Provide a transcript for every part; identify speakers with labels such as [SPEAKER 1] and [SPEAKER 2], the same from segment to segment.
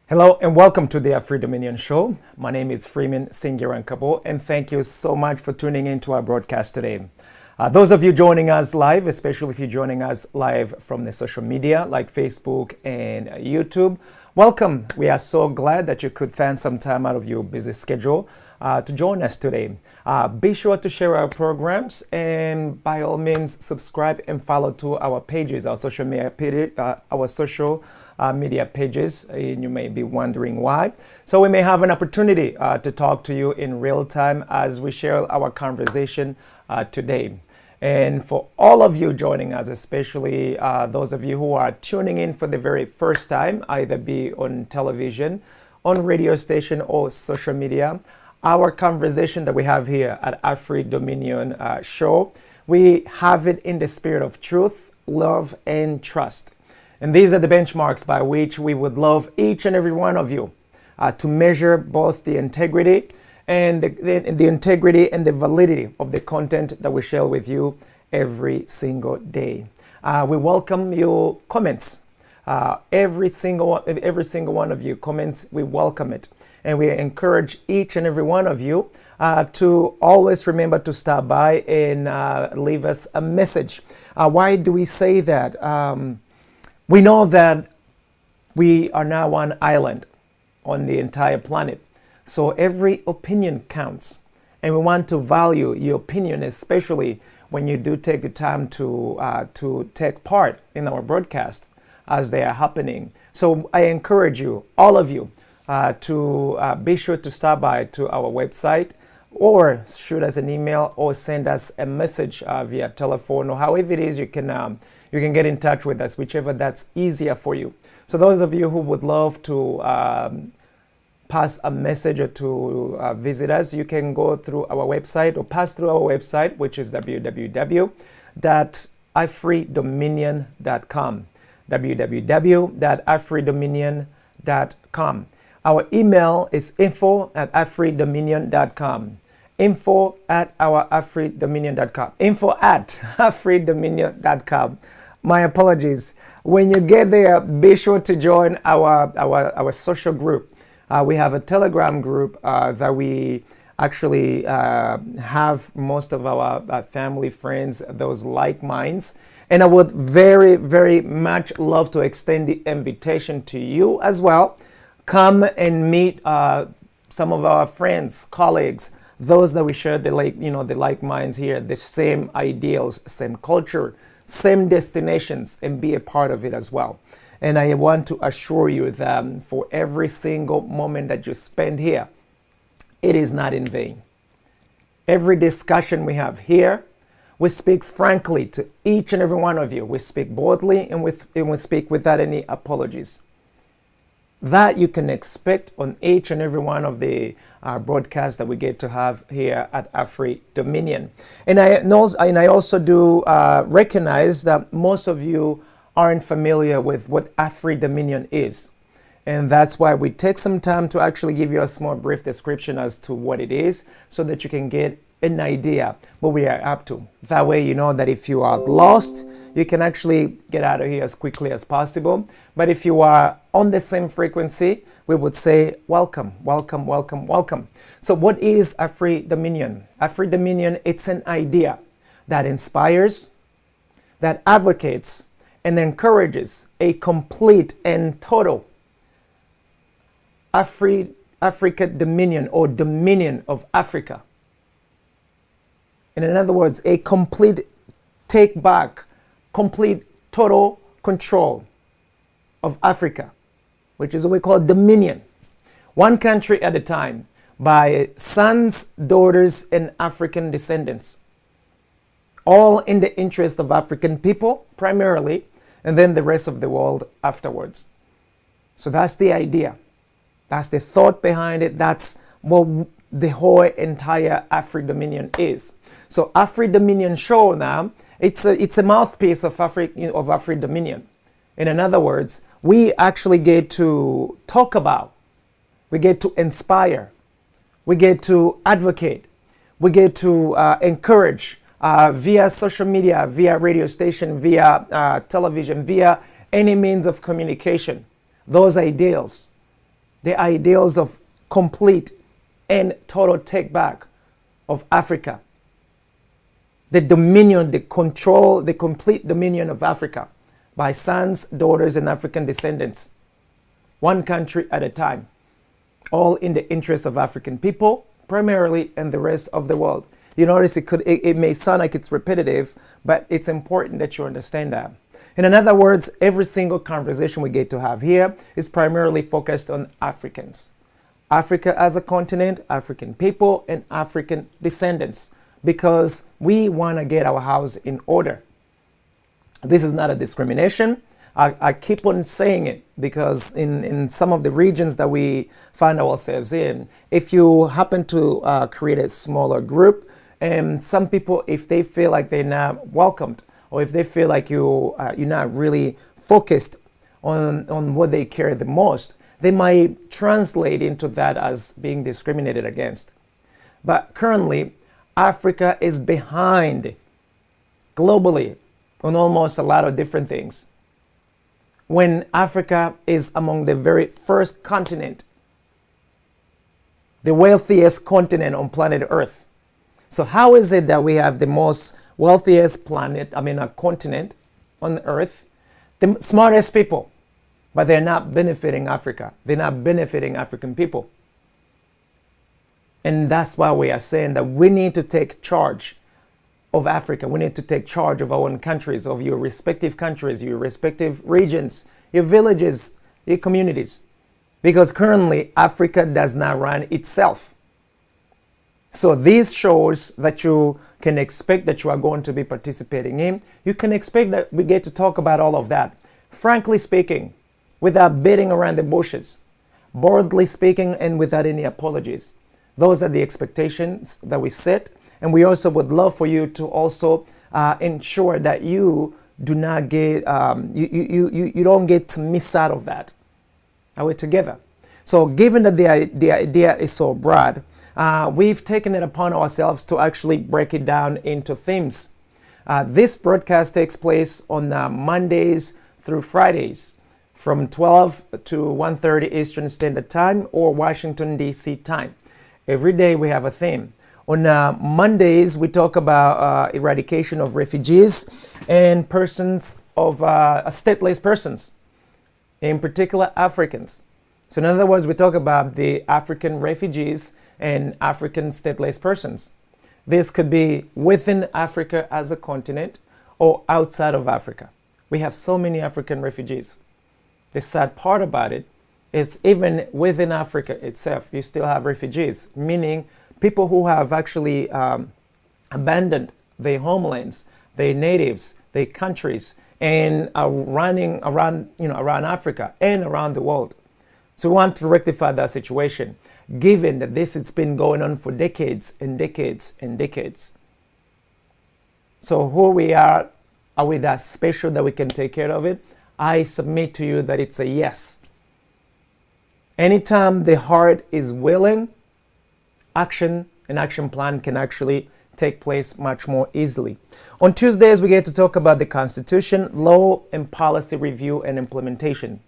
[SPEAKER 1] Hello and welcome to the Free Dominion Show. My name is Freeman Singirankabo, and thank you so much for tuning in to our broadcast today. Those of you joining us live, especially if you're joining us live from the social media like Facebook and YouTube, welcome. We are so glad that you could find some time out of your busy schedule to join us today. Be sure to share our programs and by all means subscribe and follow to our pages, our social media pages, and you may be wondering why. So we may have an opportunity to talk to you in real time as we share our conversation today. And for all of you joining us, especially those of you who are tuning in for the very first time, either be on television, on radio station, or social media, our conversation that we have here at Free Dominion Show, we have it in the spirit of truth, love, and trust. And these are the benchmarks by which we would love each and every one of you to measure both the integrity and the integrity and the validity of the content that we share with you every single day. We welcome your comments. Every single one of you comments, we welcome it. And we encourage each and every one of you to always remember to stop by and leave us a message. Why do we say that? We know that we are now one island on the entire planet. So every opinion counts. And we want to value your opinion, especially when you do take the time to take part in our broadcast as they are happening. So I encourage you, all of you, to be sure to stop by to our website or shoot us an email or send us a message via telephone or however it is you can get in touch with us, whichever that's easier for you. So those of you who would love to pass a message or to visit us, you can go through our website or pass through our website, which is www.ifreedominion.com. www.ifreedominion.com. Our email is info@ifreedominion.com. info@ifreedominion.com. info@ifreedominion.com. My apologies. When you get there, be sure to join our social group. We have a Telegram group that we actually have most of our family, friends, those like minds. And I would very, very much love to extend the invitation to you as well. Come and meet some of our friends, colleagues, those that we share the like minds here, the same ideals, same culture, same destinations, and be a part of it as well. And I want to assure you that for every single moment that you spend here, it is not in vain. Every discussion we have here, we speak frankly to each and every one of you. We speak boldly and we speak without any apologies. That you can expect on each and every one of the broadcasts that we get to have here at Free Dominion. And I also do recognize that most of you aren't familiar with what Free Dominion is. And that's why we take some time to actually give you a small brief description as to what it is so that you can get an idea what we are up to. That way you know that if you are lost, you can actually get out of here as quickly as possible. But if you are on the same frequency, we would say welcome, welcome, welcome, welcome. So what is a Free Dominion? A Free Dominion, it's an idea that inspires, that advocates, and encourages a complete and total Africa Dominion or Dominion of Africa. And in other words, a complete take back, complete total control of Africa, which is what we call Dominion. One country at a time by sons, daughters, and African descendants. All in the interest of African people, primarily, and then the rest of the world afterwards. So that's the idea. That's the thought behind it. That's what the whole entire Free Dominion is. So Free Dominion Show now, it's a mouthpiece of Free Dominion. In other words, we actually get to talk about, we get to inspire, we get to advocate, we get to encourage via social media, via radio station, via television, via any means of communication, those ideals, the ideals of complete and total take back of Africa, the dominion, the control, the complete dominion of Africa by sons, daughters, and African descendants, one country at a time, all in the interest of African people, primarily, and the rest of the world. You notice it may sound like it's repetitive, but it's important that you understand that. In other words, every single conversation we get to have here is primarily focused on Africans. Africa as a continent, African people, and African descendants, because we want to get our house in order. This is not a discrimination. I keep on saying it because in some of the regions that we find ourselves in, if you happen to create a smaller group, and some people, if they feel like they're not welcomed, or if they feel like you're not really focused on what they care the most, they might translate into that as being discriminated against. But currently, Africa is behind globally on almost a lot of different things, when Africa is among the very first continent, the wealthiest continent on planet Earth. So how is it that we have the most wealthiest a continent on Earth, the smartest people, but they're not benefiting Africa? They're not benefiting African people. And that's why we are saying that we need to take charge of Africa. We need to take charge of our own countries, of your respective countries, your respective regions, your villages, your communities. Because currently, Africa does not run itself. So these shows that you can expect that you are going to be participating in, you can expect that we get to talk about all of that. Frankly speaking, without beating around the bushes, boldly speaking, and without any apologies. Those are the expectations that we set. And we also would love for you to also ensure that you do not get, you don't get to miss out of that. Are we together? So given that the idea is so broad, we've taken it upon ourselves to actually break it down into themes. This broadcast takes place on Mondays through Fridays from 12 to 1:30 Eastern Standard Time or Washington, D.C. time. Every day we have a theme. On Mondays, we talk about eradication of refugees and persons of stateless persons, in particular Africans. So in other words, we talk about the African refugees and African stateless persons. This could be within Africa as a continent or outside of Africa. We have so many African refugees. The sad part about it is even within Africa itself, you still have refugees, meaning people who have actually abandoned their homelands, their natives, their countries, and are running around, around Africa and around the world. So we want to rectify that situation, given that it's been going on for decades and decades and decades. So who we are we that special that we can take care of it? I submit to you that it's a yes. Anytime the heart is willing, action plan can actually take place much more easily. On Tuesdays, we get to talk about the Constitution, law, and policy review and implementation.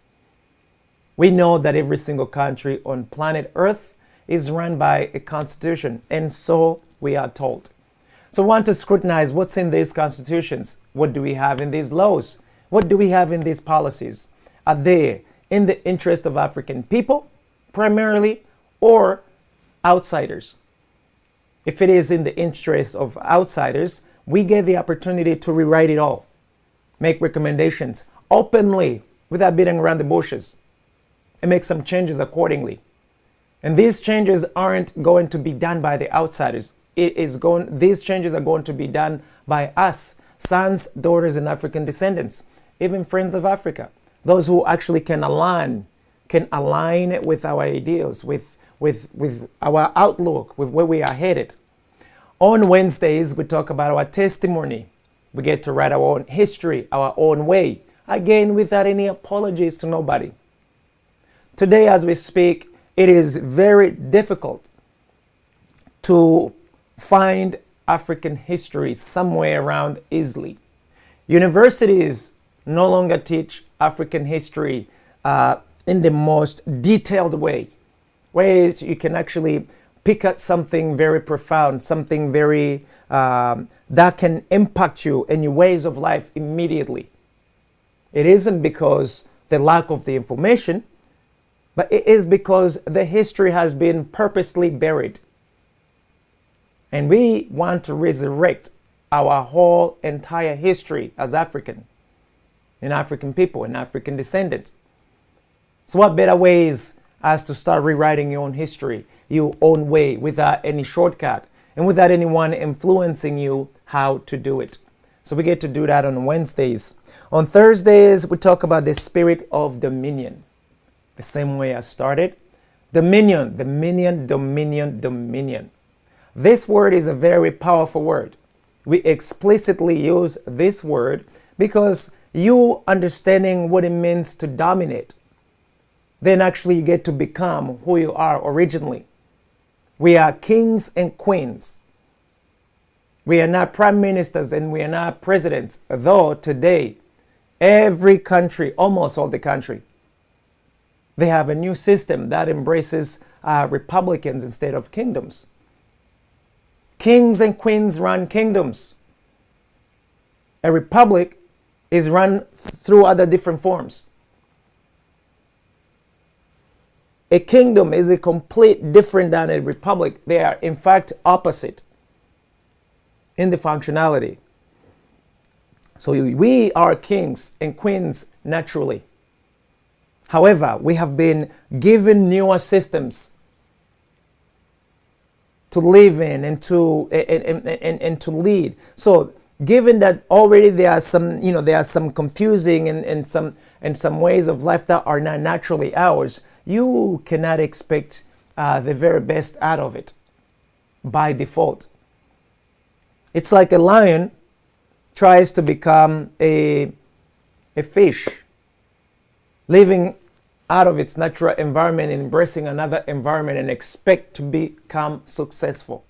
[SPEAKER 1] We know that every single country on planet Earth is run by a constitution, and so we are told. So we want to scrutinize what's in these constitutions. What do we have in these laws? What do we have in these policies? Are they in the interest of African people, primarily, or outsiders? If it is in the interest of outsiders, we get the opportunity to rewrite it all, make recommendations openly without beating around the bushes, and make some changes accordingly. And these changes aren't going to be done by the outsiders. These changes are going to be done by us, sons, daughters, and African descendants, even friends of Africa, those who actually can align with our ideals, with our outlook, with where we are headed. On Wednesdays, we talk about our testimony. We get to write our own history, our own way, again, without any apologies to nobody. Today, as we speak, it is very difficult to find African history somewhere around easily. Universities no longer teach African history in the most detailed way. ways you can actually pick at something very profound, something very that can impact you in your ways of life immediately. It isn't because the lack of the information, but it is because the history has been purposely buried. And we want to resurrect our whole entire history as African, and African people, and African descendants. So what better ways as to start rewriting your own history, your own way, without any shortcut, and without anyone influencing you how to do it. So we get to do that on Wednesdays. On Thursdays, we talk about the spirit of dominion. The same way I started. Dominion, dominion, dominion, dominion. This word is a very powerful word. We explicitly use this word because you understanding what it means to dominate, then actually you get to become who you are originally. We are kings and queens. We are not prime ministers and we are not presidents, though today every country, almost all the country, they have a new system that embraces republicans instead of kingdoms. Kings and queens run kingdoms. A republic is run through other different forms. A kingdom is a complete different than a republic. They are in fact opposite in the functionality. So we are kings and queens naturally. However, we have been given newer systems to live in and to lead. So given that already there are some confusing and some ways of life that are not naturally ours, you cannot expect the very best out of it by default. It's like a lion tries to become a fish, living out of its natural environment and embracing another environment and expect to become successful.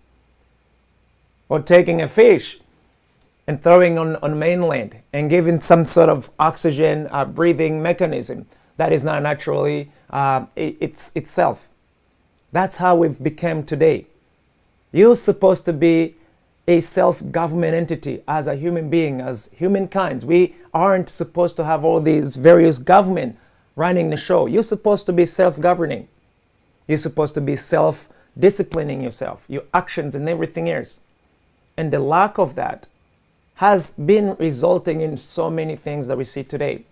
[SPEAKER 1] Or taking a fish and throwing on mainland and giving some sort of oxygen breathing mechanism that is not naturally itself. That's how we've become today. You're supposed to be a self-government entity as a human being, as humankind. We aren't supposed to have all these various government running the show. You're supposed to be self-governing. You're supposed to be self-disciplining yourself, your actions and everything else. And the lack of that has been resulting in so many things that we see today.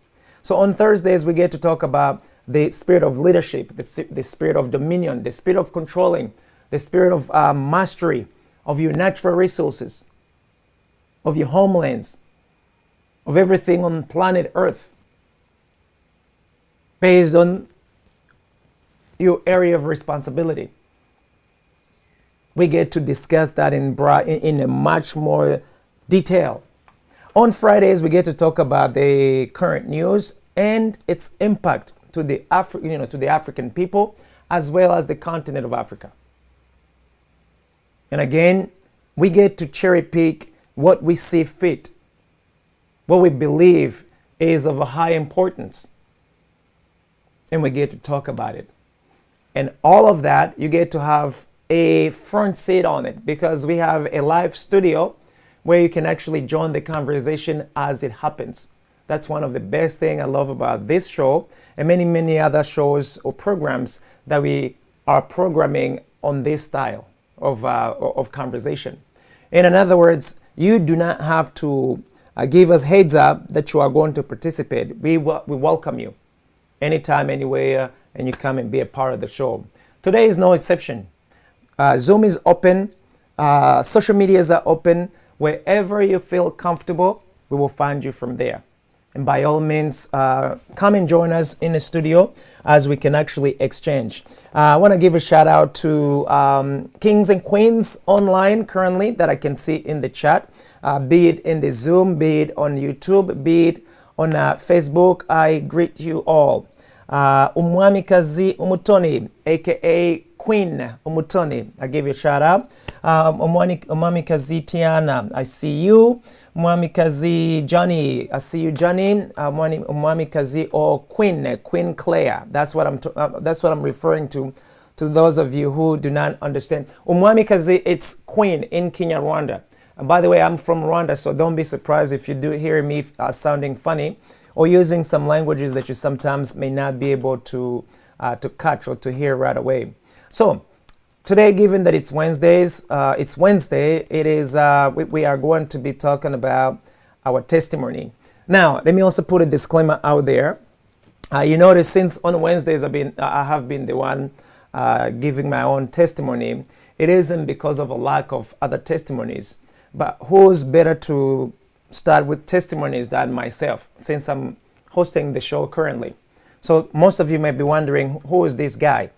[SPEAKER 1] So on Thursdays, we get to talk about the spirit of leadership, the spirit of dominion, the spirit of controlling, the spirit of mastery of your natural resources, of your homelands, of everything on planet Earth, based on your area of responsibility. We get to discuss that in a much more detail. On Fridays, we get to talk about the current news and its impact to the African people, as well as the continent of Africa. And again, we get to cherry pick what we see fit, what we believe is of a high importance, and we get to talk about it. And all of that, you get to have a front seat on it because we have a live studio where you can actually join the conversation as it happens. That's one of the best things I love about this show and many, many other shows or programs that we are programming on this style of conversation. In other words, you do not have to give us heads up that you are going to participate. We welcome you anytime, anywhere, and you come and be a part of the show. Today is no exception. Zoom is open. Social medias are open. Wherever you feel comfortable, we will find you from there. And by all means, come and join us in the studio as we can actually exchange. I want to give a shout out to Kings and Queens online currently that I can see in the chat, be it in the Zoom, be it on YouTube, be it on Facebook. I greet you all. Umwamikazi Umutoni, aka Queen Umutoni, I give you a shout out. Umwamikazi Tiana, I see you. Umwamikazi Johnny, I see you, Johnny. Umwamikazi or Queen Claire. That's what I'm referring to to those of you who do not understand. Umwamikazi, it's queen in Kenya, Rwanda. And by the way, I'm from Rwanda, so don't be surprised if you do hear me sounding funny or using some languages that you sometimes may not be able to catch or to hear right away. So today, given that it's Wednesday, it is, we are going to be talking about our testimony. Now, let me also put a disclaimer out there. You notice since on Wednesdays I have been the one giving my own testimony. It isn't because of a lack of other testimonies, but who's better to start with testimonies than myself, since I'm hosting the show currently. So most of you may be wondering, who is this guy?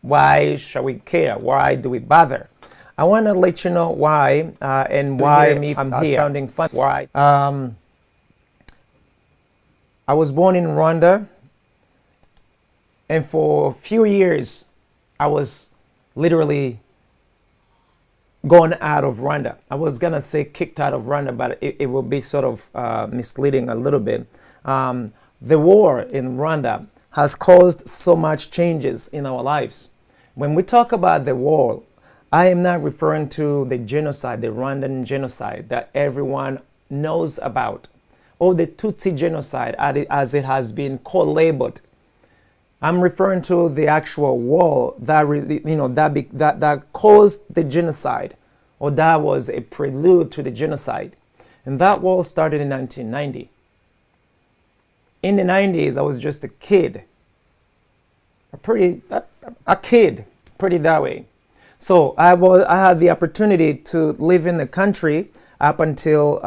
[SPEAKER 1] Why shall we care? Why do we bother? I want to let you know why and why I'm here. Sounding fun. Why? I was born in Rwanda, and for a few years, I was literally gone out of Rwanda. I was gonna say kicked out of Rwanda, but it will be sort of misleading a little bit. The war in Rwanda has caused so much changes in our lives. When we talk about the war, I am not referring to the genocide, the Rwandan genocide that everyone knows about, or the Tutsi genocide as it has been co-labeled. I'm referring to the actual war that that caused the genocide, or that was a prelude to the genocide. And that war started in 1990. In the 90s, I was just a kid. A kid, pretty that way. So I had the opportunity to live in the country up until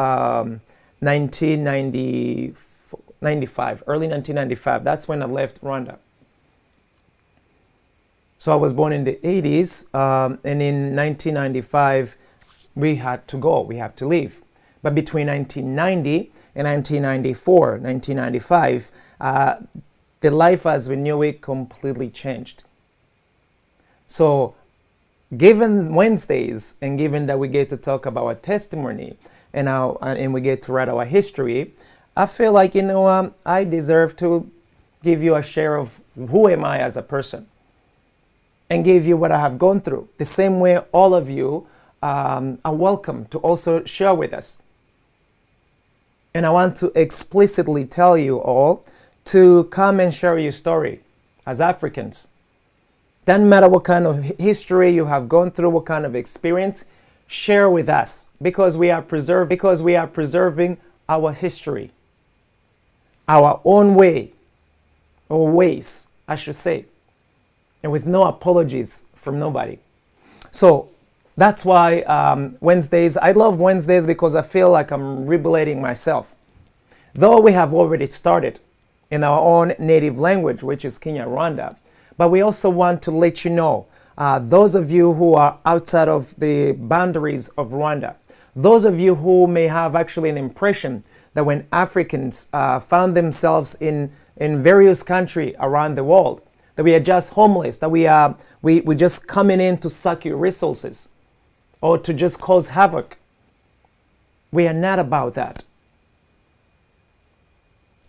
[SPEAKER 1] 1995, early 1995. That's when I left Rwanda. So I was born in the 80s, and in 1995, we had to go, we had to leave. But between 1990 and 1995, the life as we knew it completely changed. So given Wednesdays, and given that we get to talk about our testimony, and we get to write our history, I feel like, I deserve to give you a share of who am I as a person, and give you what I have gone through. The same way all of you are welcome to also share with us. And I want to explicitly tell you all to come and share your story as Africans. Doesn't matter what kind of history you have gone through, what kind of experience, share with us, because we are preserving our history, our own way, or ways, I should say, and with no apologies from nobody. So that's why Wednesdays, I love Wednesdays because I feel like I'm rebelating myself. Though we have already started in our own native language, which is Kenya, Rwanda, but we also want to let you know, those of you who are outside of the boundaries of Rwanda, those of you who may have actually an impression that when Africans found themselves in various countries around the world, that we are just homeless, that we just coming in to suck your resources or to just cause havoc. We are not about that.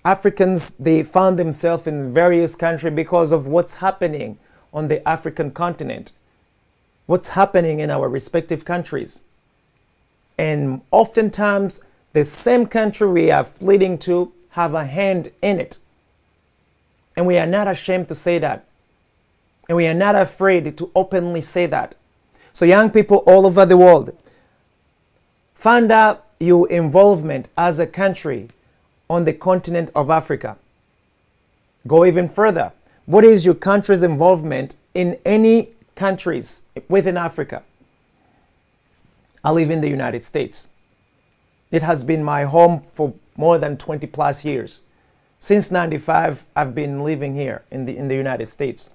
[SPEAKER 1] Africans, they found themselves in various countries because of what's happening on the African continent, what's happening in our respective countries. And oftentimes, the same country we are fleeing to have a hand in it. And we are not ashamed to say that. And we are not afraid to openly say that. So young people all over the world, find out your involvement as a country on the continent of Africa. Go even further. What is your country's involvement in any countries within Africa? I live in the United States. It has been my home for more than 20 plus years. Since 95, I've been living here in the United States.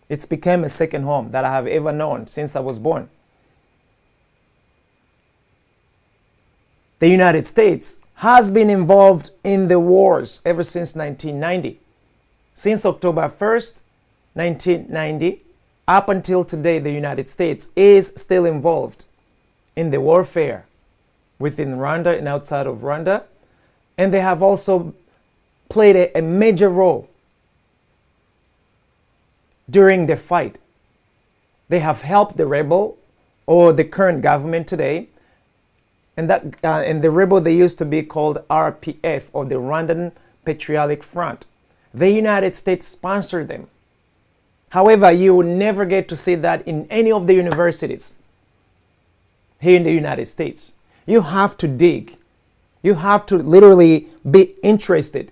[SPEAKER 1] It's become a second home that I have ever known since I was born. The United States has been involved in the wars ever since 1990. Since October 1st, 1990, up until today, the United States is still involved in the warfare within Rwanda and outside of Rwanda. And they have also played a major role during the fight They have helped the rebel or the current government today. And the rebel, they used to be called RPF, or the Rwandan Patriotic Front. The United States sponsored them. However, you will never get to see that in any of the universities here in the United States. You have to dig. You have to literally be interested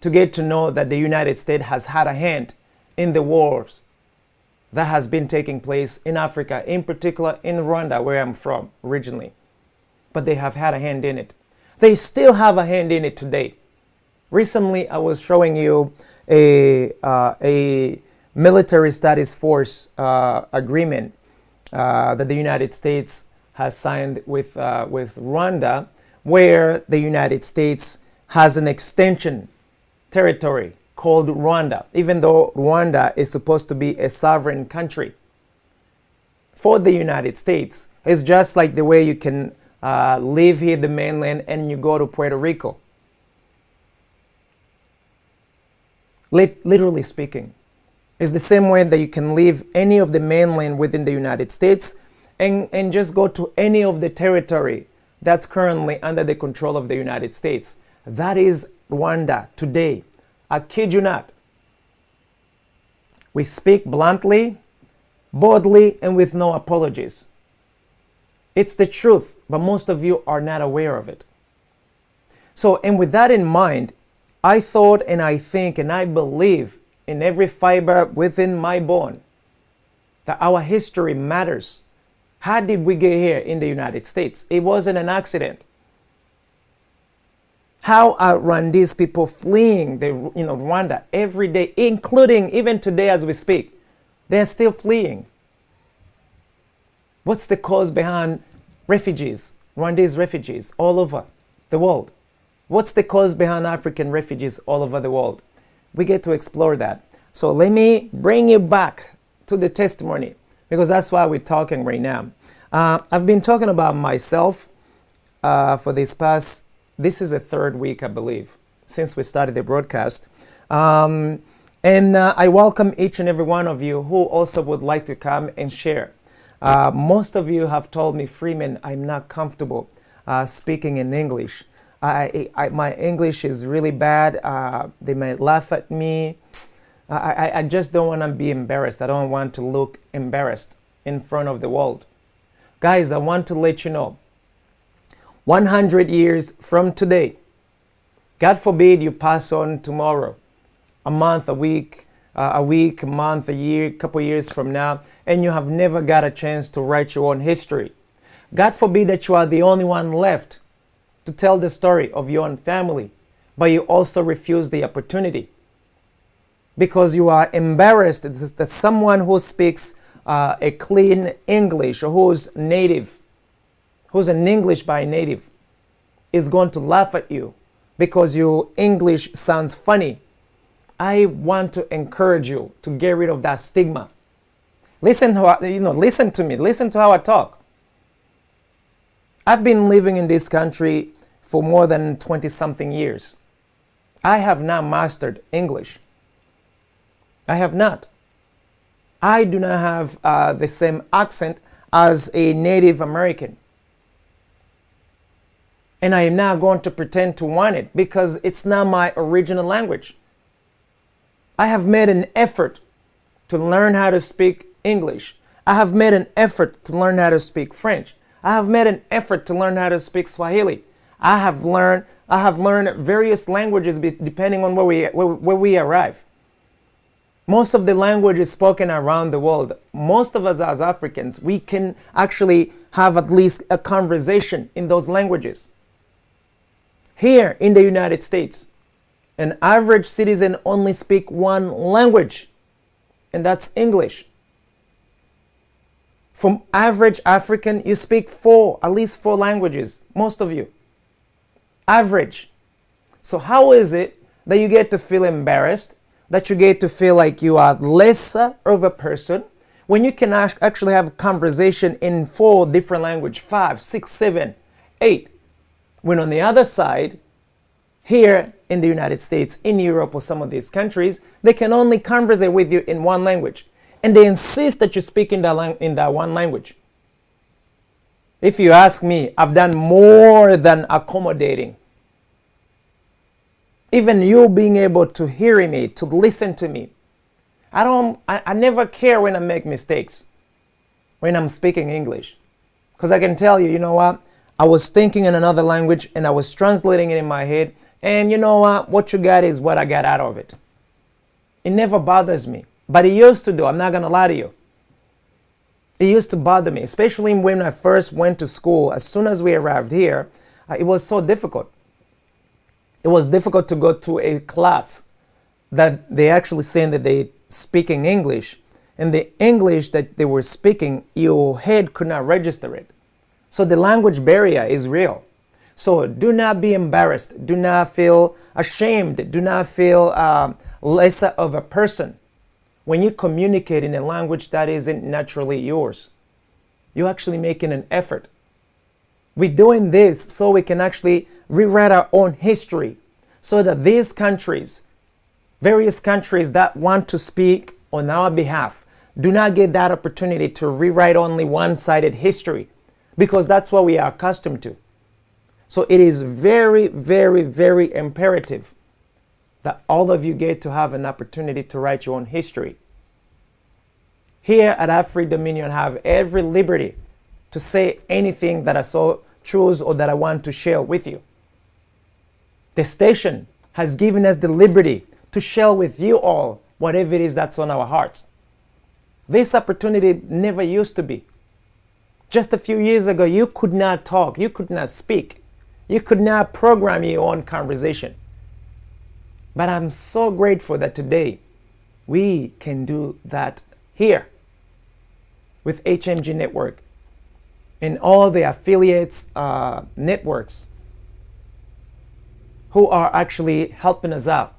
[SPEAKER 1] to get to know that the United States has had a hand in the wars that has been taking place in Africa, in particular in Rwanda, where I'm from originally. But they have had a hand in it. They still have a hand in it today. Recently, I was showing you a military status force agreement that the United States has signed with Rwanda, where the United States has an extension territory called Rwanda, even though Rwanda is supposed to be a sovereign country. For the United States, it's just like the way you can live here, the mainland, and you go to Puerto Rico. Literally speaking, it's the same way that you can leave any of the mainland within the United States and just go to any of the territory that's currently under the control of the United States. That is Rwanda today. I kid you not. We speak bluntly, boldly, and with no apologies. It's the truth, but most of you are not aware of it. So, and with that in mind, I thought and I think and I believe in every fiber within my bone that our history matters. How did we get here in the United States? It wasn't an accident. How are Rwandese people fleeing Rwanda every day, including even today as we speak? They're still fleeing. What's the cause behind refugees, Rwandese refugees all over the world? What's the cause behind African refugees all over the world? We get to explore that. So let me bring you back to the testimony, because that's why we're talking right now. I've been talking about myself for this is the third week, I believe, since we started the broadcast. And I welcome each and every one of you who also would like to come and share. Most of you have told me, Freeman, I'm not comfortable speaking in English. My English is really bad. They might laugh at me. I just don't want to be embarrassed. I don't want to look embarrassed in front of the world. Guys, I want to let you know, 100 years from today, God forbid you pass on tomorrow, a month, a week, a month, a year, a couple years from now, and you have never got a chance to write your own history. God forbid that you are the only one left to tell the story of your own family, but you also refuse the opportunity because you are embarrassed that someone who speaks a clean English, or who's an English by native, is going to laugh at you because your English sounds funny. I want to encourage you to get rid of that stigma. Listen to me. Listen to how I talk. I've been living in this country for more than 20-something years. I have not mastered English. I have not. I do not have the same accent as a Native American. And I am not going to pretend to want it because it's not my original language. I have made an effort to learn how to speak English. I have made an effort to learn how to speak French. I have made an effort to learn how to speak Swahili. I have learned various languages depending on where we arrive. Most of the languages spoken around the world, most of us as Africans, we can actually have at least a conversation in those languages. Here in the United States, an average citizen only speaks one language, and that's English. From average African, you speak at least four languages, most of you. Average. So how is it that you get to feel embarrassed, that you get to feel like you are lesser of a person, when you can actually have a conversation in 4 different languages, 5, 6, 7, 8, when on the other side, here in the United States, in Europe, or some of these countries, they can only converse with you in one language. And they insist that you speak in that one language. If you ask me, I've done more than accommodating. Even you being able to hear me, to listen to me. I never care when I make mistakes, when I'm speaking English. Because I can tell you, you know what? I was thinking in another language and I was translating it in my head. And you know what you got is what I got out of it. It never bothers me. But it used to do, I'm not going to lie to you. It used to bother me, especially when I first went to school. As soon as we arrived here, it was so difficult. It was difficult to go to a class that they actually saying that they speaking English. And the English that they were speaking, your head could not register it. So the language barrier is real. So do not be embarrassed. Do not feel ashamed. Do not feel lesser of a person. When you communicate in a language that isn't naturally yours, you're actually making an effort. We're doing this so we can actually rewrite our own history, so that these countries, various countries that want to speak on our behalf, do not get that opportunity to rewrite only one-sided history, because that's what we are accustomed to. So it is very, very, very imperative that all of you get to have an opportunity to write your own history. Here at Afri Dominion, I have every liberty to say anything that I so choose or that I want to share with you. The station has given us the liberty to share with you all whatever it is that's on our hearts. This opportunity never used to be. Just a few years ago, you could not talk, you could not speak, you could not program your own conversation. But I'm so grateful that today we can do that here with HMG Network and all the affiliates networks who are actually helping us out,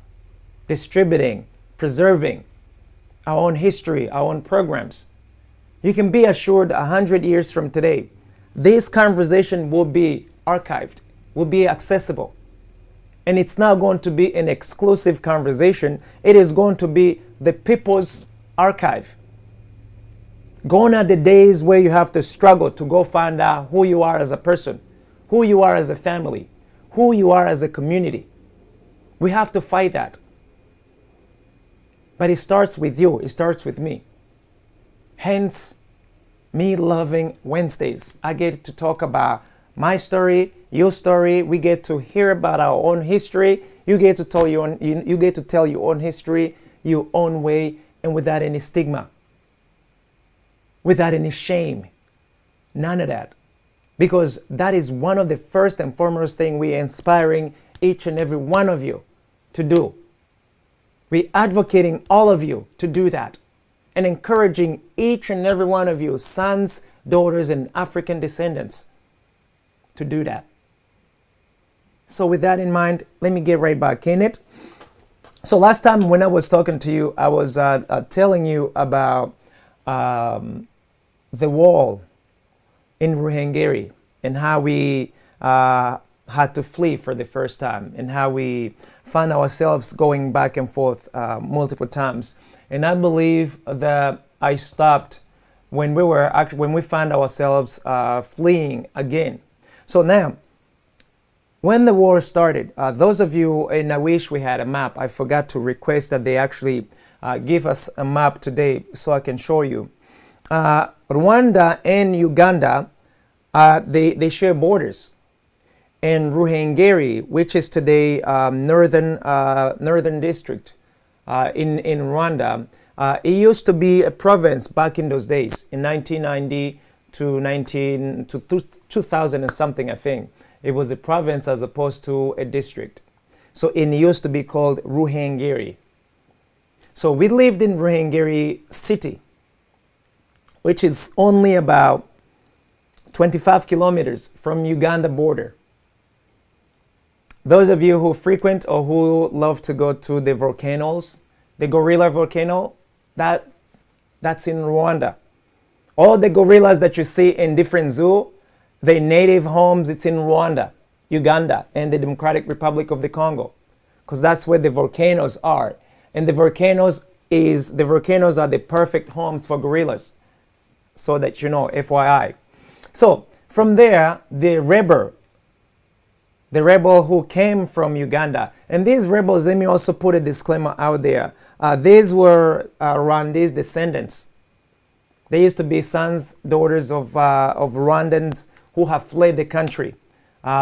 [SPEAKER 1] distributing, preserving our own history, our own programs. You can be assured 100 years from today, this conversation will be archived, will be accessible. And it's not going to be an exclusive conversation. It is going to be the people's archive. Gone are the days where you have to struggle to go find out who you are as a person, who you are as a family, who you are as a community. We have to fight that. But it starts with you. It starts with me. Hence, me loving Wednesdays. I get to talk about my story, your story. We get to hear about our own history. You get to tell your own, you get to tell your own history, your own way, and without any stigma, without any shame. None of that. Because that is one of the first and foremost thing we're inspiring each and every one of you to do. We're advocating all of you to do that and encouraging each and every one of you, sons, daughters, and African descendants, to do that. So with that in mind, let me get right back in it. So last time when I was talking to you, I was telling you about the wall in Ruhengeri and how we had to flee for the first time and how we found ourselves going back and forth multiple times. And I believe that I stopped when we found ourselves fleeing again. So now, when the war started, those of you, and I wish we had a map. I forgot to request that they actually give us a map today so I can show you. Rwanda and Uganda, they share borders. And Ruhengeri, which is today northern district in Rwanda, it used to be a province back in those days, in 1990 to 2000 and something, I think. It was a province as opposed to a district. So it used to be called Ruhengeri. So we lived in Ruhengeri city, which is only about 25 kilometers from Uganda border. Those of you who frequent or who love to go to the volcanoes, the gorilla volcano, that's in Rwanda. All the gorillas that you see in different zoos, their native homes, it's in Rwanda, Uganda, and the Democratic Republic of the Congo, because that's where the volcanoes are. And the volcanoes is the volcanoes are the perfect homes for gorillas. So that you know, FYI. So from there, the rebel who came from Uganda, and these rebels, let me also put a disclaimer out there. These were Rwandese descendants. They used to be sons, daughters of Rwandans who have fled the country.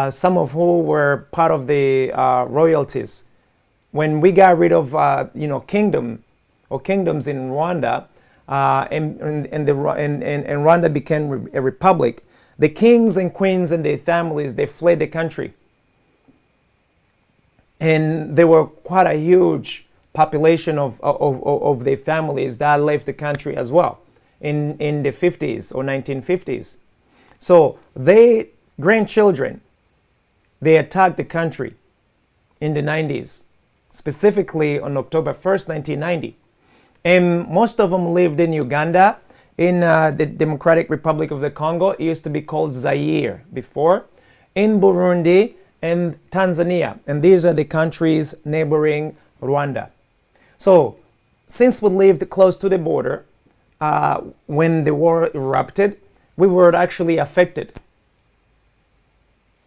[SPEAKER 1] Some of who were part of the royalties. When we got rid of kingdoms in Rwanda, and Rwanda became a republic, the kings and queens and their families, they fled the country. And there were quite a huge population of their families that left the country as well in the 50s or 1950s. So their grandchildren, they attacked the country in the 90s, specifically on October 1st, 1990. And most of them lived in Uganda, in the Democratic Republic of the Congo. It used to be called Zaire before, in Burundi and Tanzania. And these are the countries neighboring Rwanda. So since we lived close to the border, when the war erupted, we were actually affected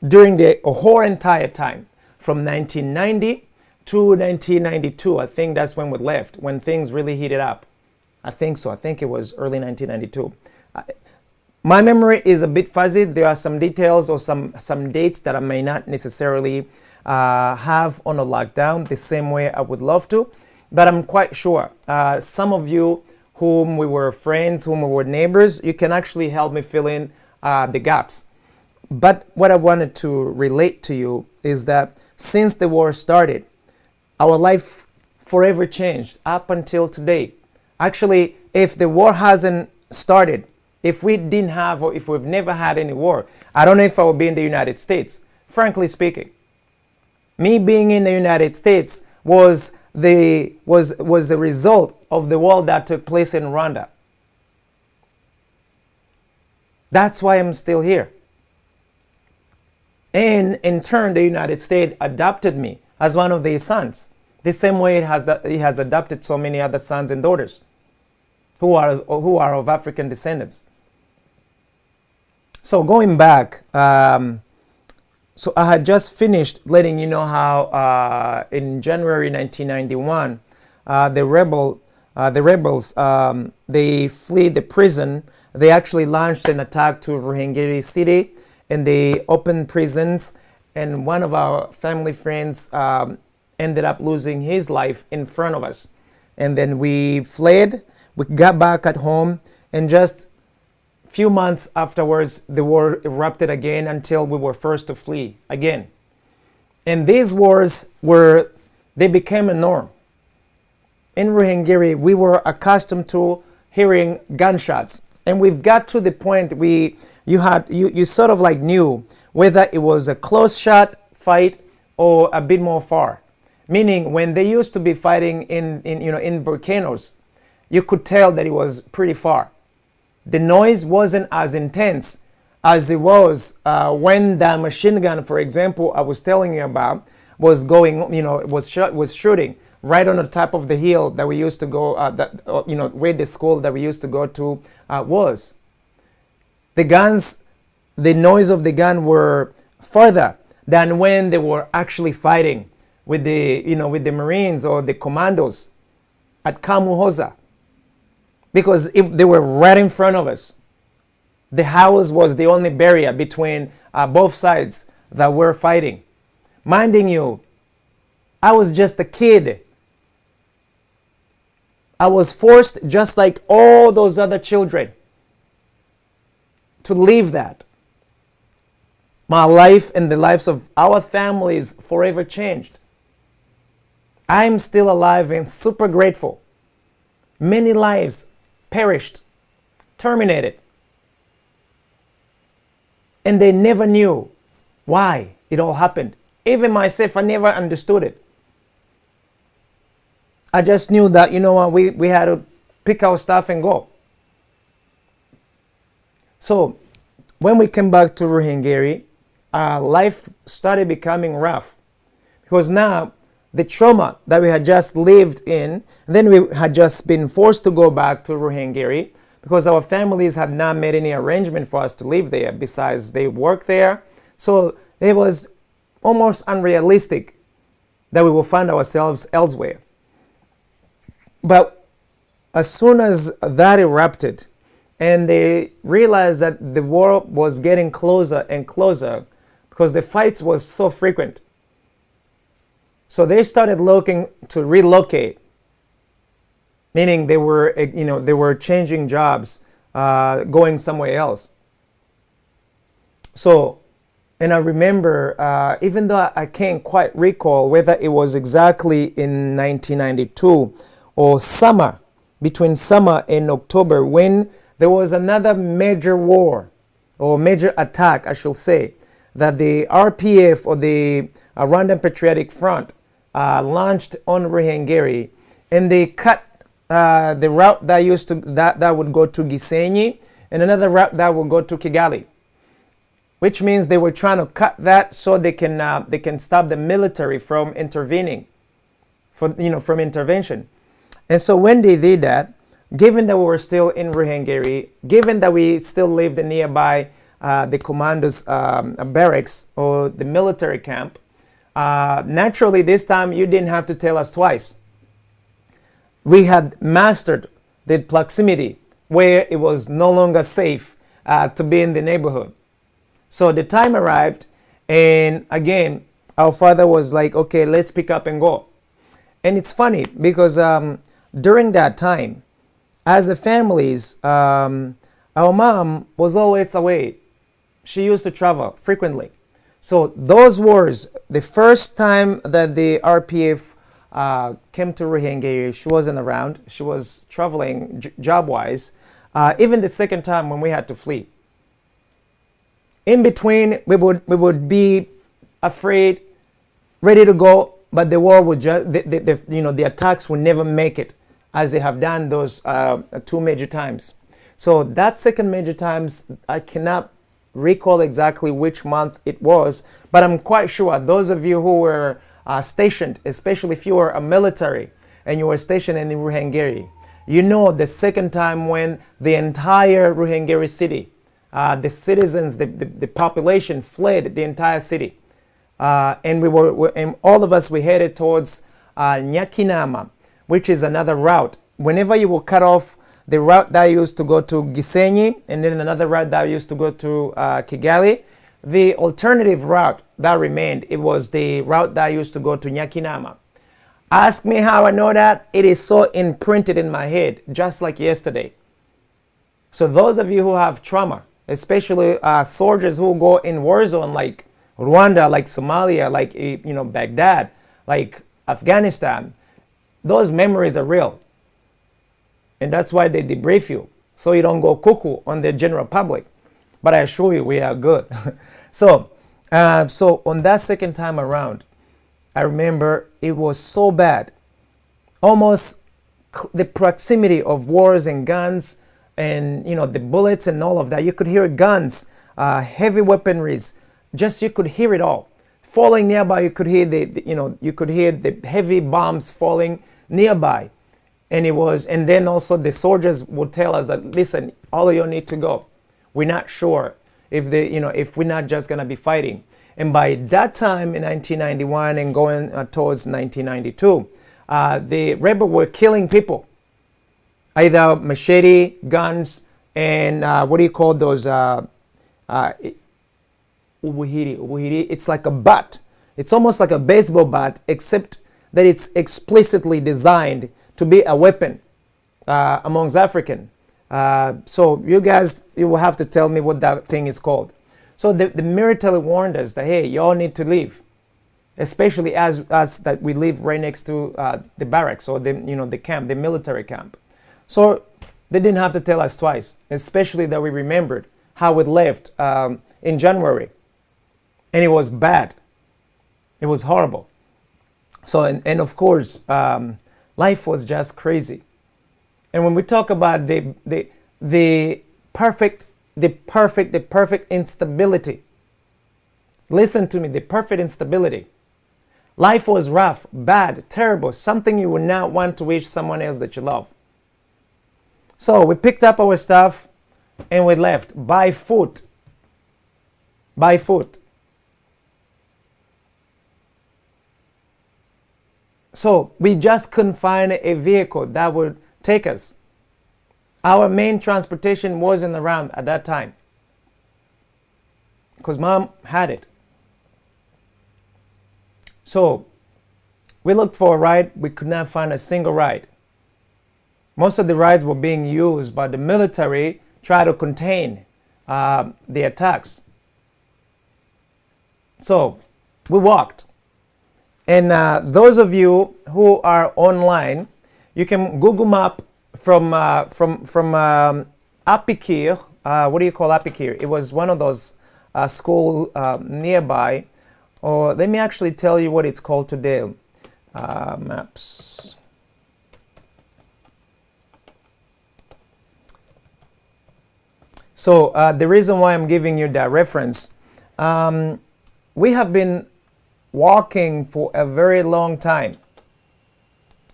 [SPEAKER 1] during the whole entire time, from 1990 to 1992. I think that's when we left, when things really heated up. I think so. I think it was early 1992. My memory is a bit fuzzy. There are some details or some dates that I may not necessarily have on a lockdown the same way I would love to, but I'm quite sure. Some of you whom we were friends, whom we were neighbors, you can actually help me fill in the gaps. But what I wanted to relate to you is that since the war started, our life forever changed up until today. Actually, if the war hasn't started, if we didn't have, or if we've never had any war, I don't know if I would be in the United States, frankly speaking. Me being in the United States was the result of the war that took place in Rwanda. That's why I'm still here. And in turn, the United States adopted me as one of their sons, the same way it has adopted so many other sons and daughters who are of African descendants. So going back, so I had just finished letting you know how in January 1991, the rebels, they fled the prison. They actually launched an attack to Ruhengeri city, and they opened prisons, and one of our family friends ended up losing his life in front of us. And then we fled, we got back at home, and just a few months afterwards, the war erupted again until we were forced to flee again. And these wars they became a norm. In Ruhengeri, we were accustomed to hearing gunshots, and we've got to the point you sort of like knew whether it was a close shot fight or a bit more far. Meaning, when they used to be fighting in volcanoes, you could tell that it was pretty far. The noise wasn't as intense as it was when the machine gun, for example, I was telling you about, was going, was shooting right on the top of the hill that we used to go, where the school that we used to go to was. The guns, the noise of the gun were further than when they were actually fighting with the Marines or the commandos at Kamuhoza, because they were right in front of us. The house was the only barrier between both sides that were fighting. Minding you, I was just a kid. I was forced, just like all those other children, to leave that. My life and the lives of our families forever changed. I'm still alive and super grateful. Many lives perished, terminated. And they never knew why it all happened. Even myself, I never understood it. I just knew that, we had to pick our stuff and go. So when we came back to Ruhengeri, life started becoming rough, because now the trauma that we had just lived in, and then we had just been forced to go back to Ruhengeri because our families had not made any arrangement for us to live there. Besides, they work there. So it was almost unrealistic that we will find ourselves elsewhere. But as soon as that erupted and they realized that the war was getting closer and closer because the fights was so frequent, so they started looking to relocate, meaning they were changing jobs, going somewhere else. So, and I remember, even though I can't quite recall whether it was exactly in 1992 or between summer and October, when there was another major war or major attack, I should say, that the RPF or the Rwandan Patriotic Front launched on Ruhengeri, and they cut the route that would go to Gisenyi and another route that would go to Kigali, which means they were trying to cut that so they can stop the military from intervening, from intervention. And so when they did that, given that we were still in Ruhengeri, given that we still lived nearby the commandos' barracks or the military camp, naturally this time you didn't have to tell us twice. We had mastered the proximity where it was no longer safe to be in the neighborhood. So the time arrived, and again, our father was like, okay, let's pick up and go. And it's funny because during that time, as a families, our mom was always away. She used to travel frequently. So those wars, the first time that the RPF came to Ruhengeri, she wasn't around. She was traveling job-wise. Even the second time when we had to flee. In between, we would be afraid, ready to go, but the war would just, the attacks would never make it, as they have done those two major times. So that second major times, I cannot recall exactly which month it was, but I'm quite sure those of you who were stationed, especially if you were a military and you were stationed in Ruhengeri, you know the second time when the entire Ruhengeri city, the citizens, the population fled the entire city. And and all of us, we headed towards Nyakinama, which is another route. Whenever you will cut off the route that used to go to Gisenyi, and then another route that used to go to Kigali, the alternative route that remained, it was the route that used to go to Nyakinama. Ask me how I know that. It is so imprinted in my head, just like yesterday. So those of you who have trauma, especially soldiers who go in war zone like Rwanda, like Somalia, like Baghdad, like Afghanistan, those memories are real. And that's why they debrief you, so you don't go cuckoo on the general public. But I assure you, we are good. So on that second time around, I remember it was so bad. Almost the proximity of wars and guns and, the bullets and all of that. You could hear guns, heavy weaponries. Just, you could hear it all. Falling nearby, you could hear you could hear the heavy bombs falling nearby. And then also the soldiers would tell us that, listen, all of you need to go. We're not sure if we're not just going to be fighting. And by that time in 1991 and going towards 1992, the rebels were killing people. Either machete, guns, and what do you call those? Ubuhiri. It's like a bat. It's almost like a baseball bat, except that it's explicitly designed to be a weapon amongst African. So you guys, you will have to tell me what that thing is called. So the military warned us that, hey, y'all need to leave, especially as that we live right next to the barracks or the camp, the military camp. So they didn't have to tell us twice, especially that we remembered how we left in January, and it was bad. It was horrible. So and of course, life was just crazy. And when we talk about the perfect instability, listen to me, the perfect instability. Life was rough, bad, terrible, something you would not want to wish someone else that you love. So we picked up our stuff and we left by foot. By foot. So we just couldn't find a vehicle that would take us. Our main transportation wasn't around at that time because Mom had it. So we looked for a ride. We could not find a single ride. Most of the rides were being used by the military try to contain the attacks. So we walked. And those of you who are online, you can Google map from Apikir. What do you call Apikir? It was one of those schools nearby. Or let me actually tell you what it's called today. Maps. So the reason why I'm giving you that reference, we have been walking for a very long time.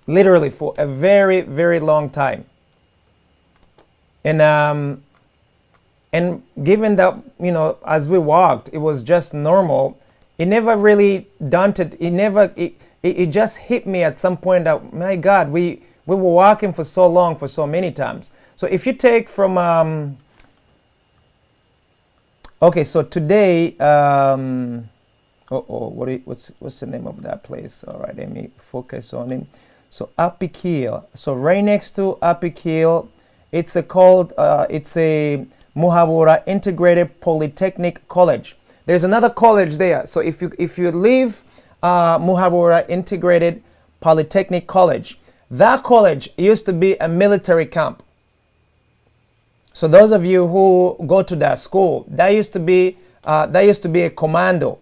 [SPEAKER 1] Literally for a very, very long time. And given that, you know, as we walked, it was just normal. It never really daunted. It just hit me at some point that, my God, we were walking for so long, for so many times. So if you take from, okay, so today, what's the name of that place? All right, let me focus on it. So Apikil. So right next to Apikil, it's a Muhabura Integrated Polytechnic College. There's another college there. So if you leave Muhabura Integrated Polytechnic College, that college used to be a military camp. So those of you who go to that school, that used to be a commando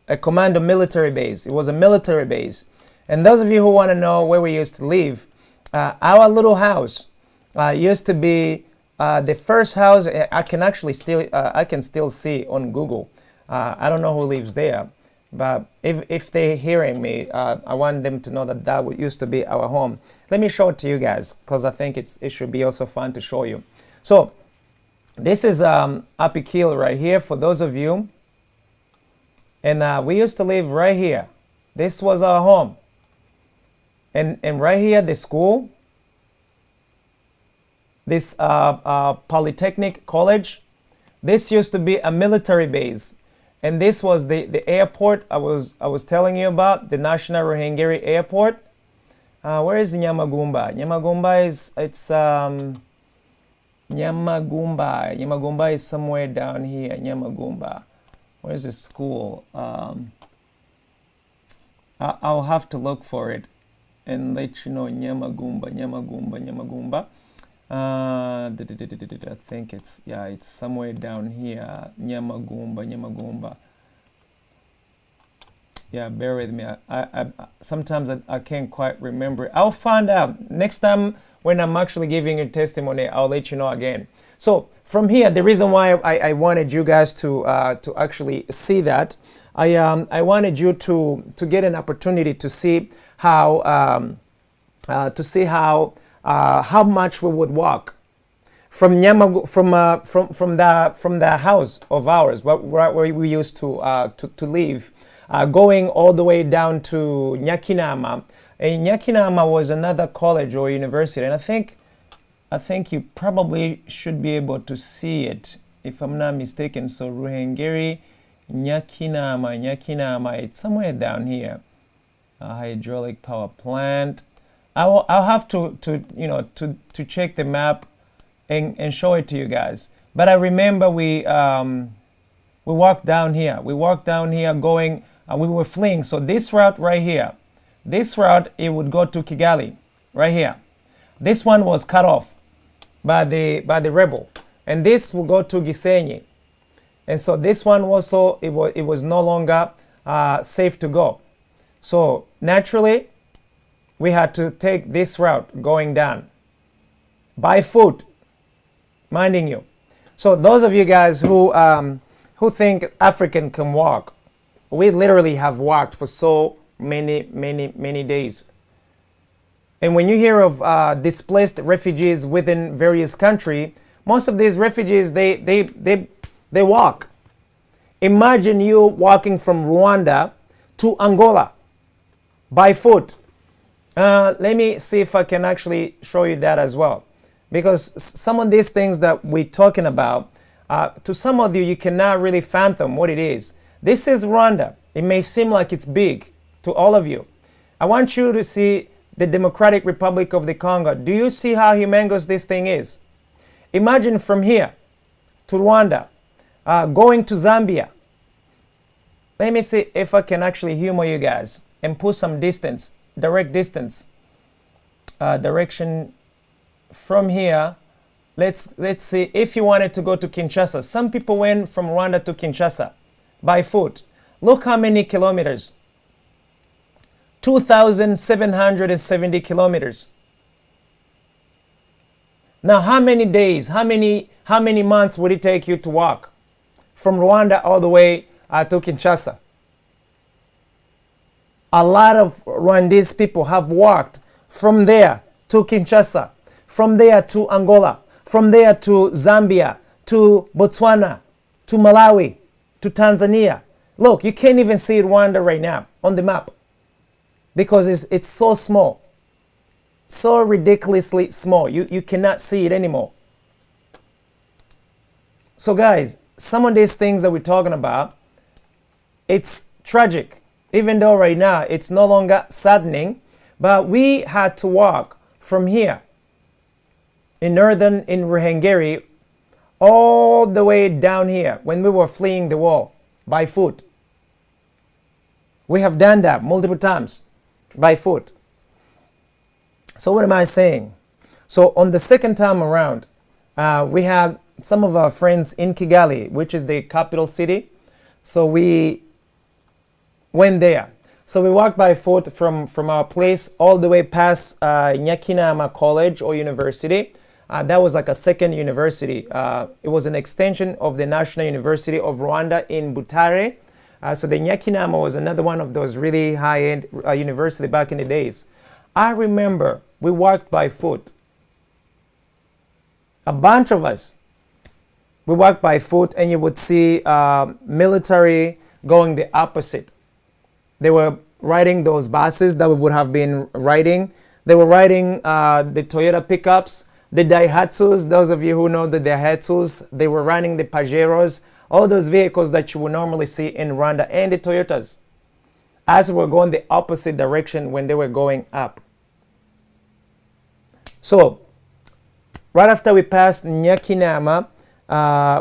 [SPEAKER 1] military base. It was a military base. And those of you who want to know where we used to live, our little house used to be the first house. I can still see on Google. I don't know who lives there, but if they're hearing me, I want them to know that used to be our home. Let me show it to you guys because I think it should be also fun to show you. So this is Apikil right here for those of you. And we used to live right here. This was our home. And right here, the school, this Polytechnic College, this used to be a military base. And this was the airport I was telling you about, the National Ruhengeri Airport. Where is Nyamagumba? Nyamagumba Nyamagumba is somewhere down here. Nyamagumba. Where's the school? I'll have to look for it and let you know. Nyamagumba. I think it's somewhere down here. Nyamagumba. Yeah, bear with me. I sometimes I can't quite remember. I'll find out next time when I'm actually giving a testimony. I'll let you know again. So from here, the reason why I wanted you guys to actually see that, I wanted you to get an opportunity to see how much we would walk from the house of ours where we used to live, going all the way down to Nyakinama. And Nyakinama was another college or university, and I think you probably should be able to see it if I'm not mistaken. So Ruhengeri, Nyakinama, it's somewhere down here. Hydraulic power plant. I'll have to check the map and show it to you guys. But I remember we walked down here. We walked down here going. We were fleeing. So this route right here, it would go to Kigali, right here. This one was cut off by the rebel, and this will go to Gisenyi. And so this one also it was no longer safe to go. So naturally, we had to take this route going down by foot, minding you. So those of you guys who think African can walk, we literally have walked for so many days. And when you hear of displaced refugees within various countries, most of these refugees, they walk. Imagine you walking from Rwanda to Angola by foot. Let me see if I can actually show you that as well. Because some of these things that we're talking about, to some of you, you cannot really fathom what it is. This is Rwanda. It may seem like it's big to all of you. I want you to see the Democratic Republic of the Congo. Do you see how humongous this thing is? Imagine from here to Rwanda, going to Zambia. Let me see if I can actually humor you guys and put some distance, direct distance, direction from here. Let's see if you wanted to go to Kinshasa. Some people went from Rwanda to Kinshasa by foot. Look how many kilometers. 2,770 kilometers. Now, how many days, how many months would it take you to walk from Rwanda all the way to Kinshasa? A lot of Rwandese people have walked from there to Kinshasa, from there to Angola, from there to Zambia, to Botswana, to Malawi, to Tanzania. Look, you can't even see Rwanda right now on the map because it's so small, so ridiculously small. You cannot see it anymore. So guys, some of these things that we're talking about, it's tragic. Even though right now it's no longer saddening, but we had to walk from here in Ruhengeri all the way down here when we were fleeing the war by foot. We have done that multiple times by foot. So what am I saying? So on the second time around, we had some of our friends in Kigali, which is the capital city. So we went there. So we walked by foot from our place all the way past Nyakinama College or University. That was like a second university. It was an extension of the National University of Rwanda in Butare. So the Nyakinama was another one of those really high-end university back in the days. I remember we walked by foot. A bunch of us. We walked by foot and you would see military going the opposite. They were riding those buses that we would have been riding. They were riding the Toyota pickups, the Daihatsus. Those of you who know the Daihatsus, they were riding the Pajeros, all those vehicles that you would normally see in Rwanda, and the Toyotas, as we were going the opposite direction when they were going up. So right after we passed Nyakinama,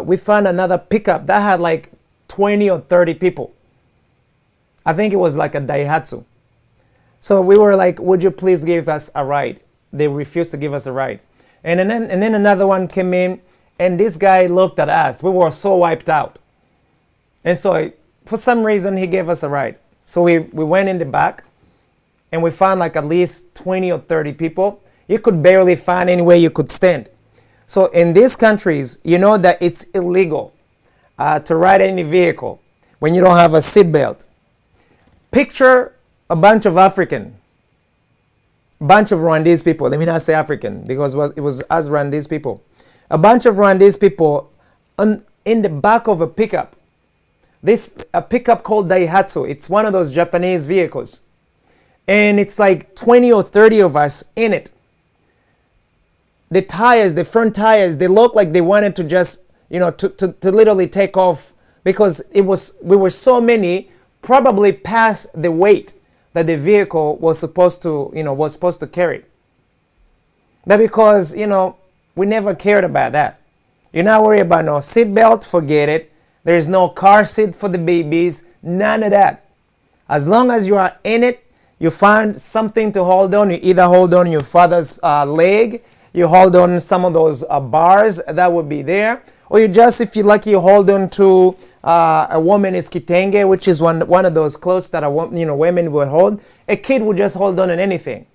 [SPEAKER 1] we found another pickup that had like 20 or 30 people. I think it was like a Daihatsu. So we were like, would you please give us a ride? They refused to give us a ride. And then another one came in, and this guy looked at us. We were so wiped out. And so for some reason, he gave us a ride. So we went in the back, and we found like at least 20 or 30 people. You could barely find anywhere you could stand. So in these countries, you know that it's illegal to ride any vehicle when you don't have a seatbelt. Picture a bunch of African, bunch of Rwandese people. Let me not say African because it was us Rwandese people. A bunch of Rwandese people in the back of a pickup. A pickup called Daihatsu. It's one of those Japanese vehicles. And it's like 20 or 30 of us in it. The tires, the front tires, they look like they wanted to just, to literally take off because we were so many, probably past the weight that the vehicle was supposed to carry. But because, we never cared about that. You're not worried about no seatbelt, forget it. There's no car seat for the babies, none of that. As long as you are in it, you find something to hold on. You either hold on your father's leg, you hold on some of those bars that would be there, or you just, if you're lucky, you hold on to a woman's kitenge, which is one of those clothes that women would hold. A kid would just hold on anything,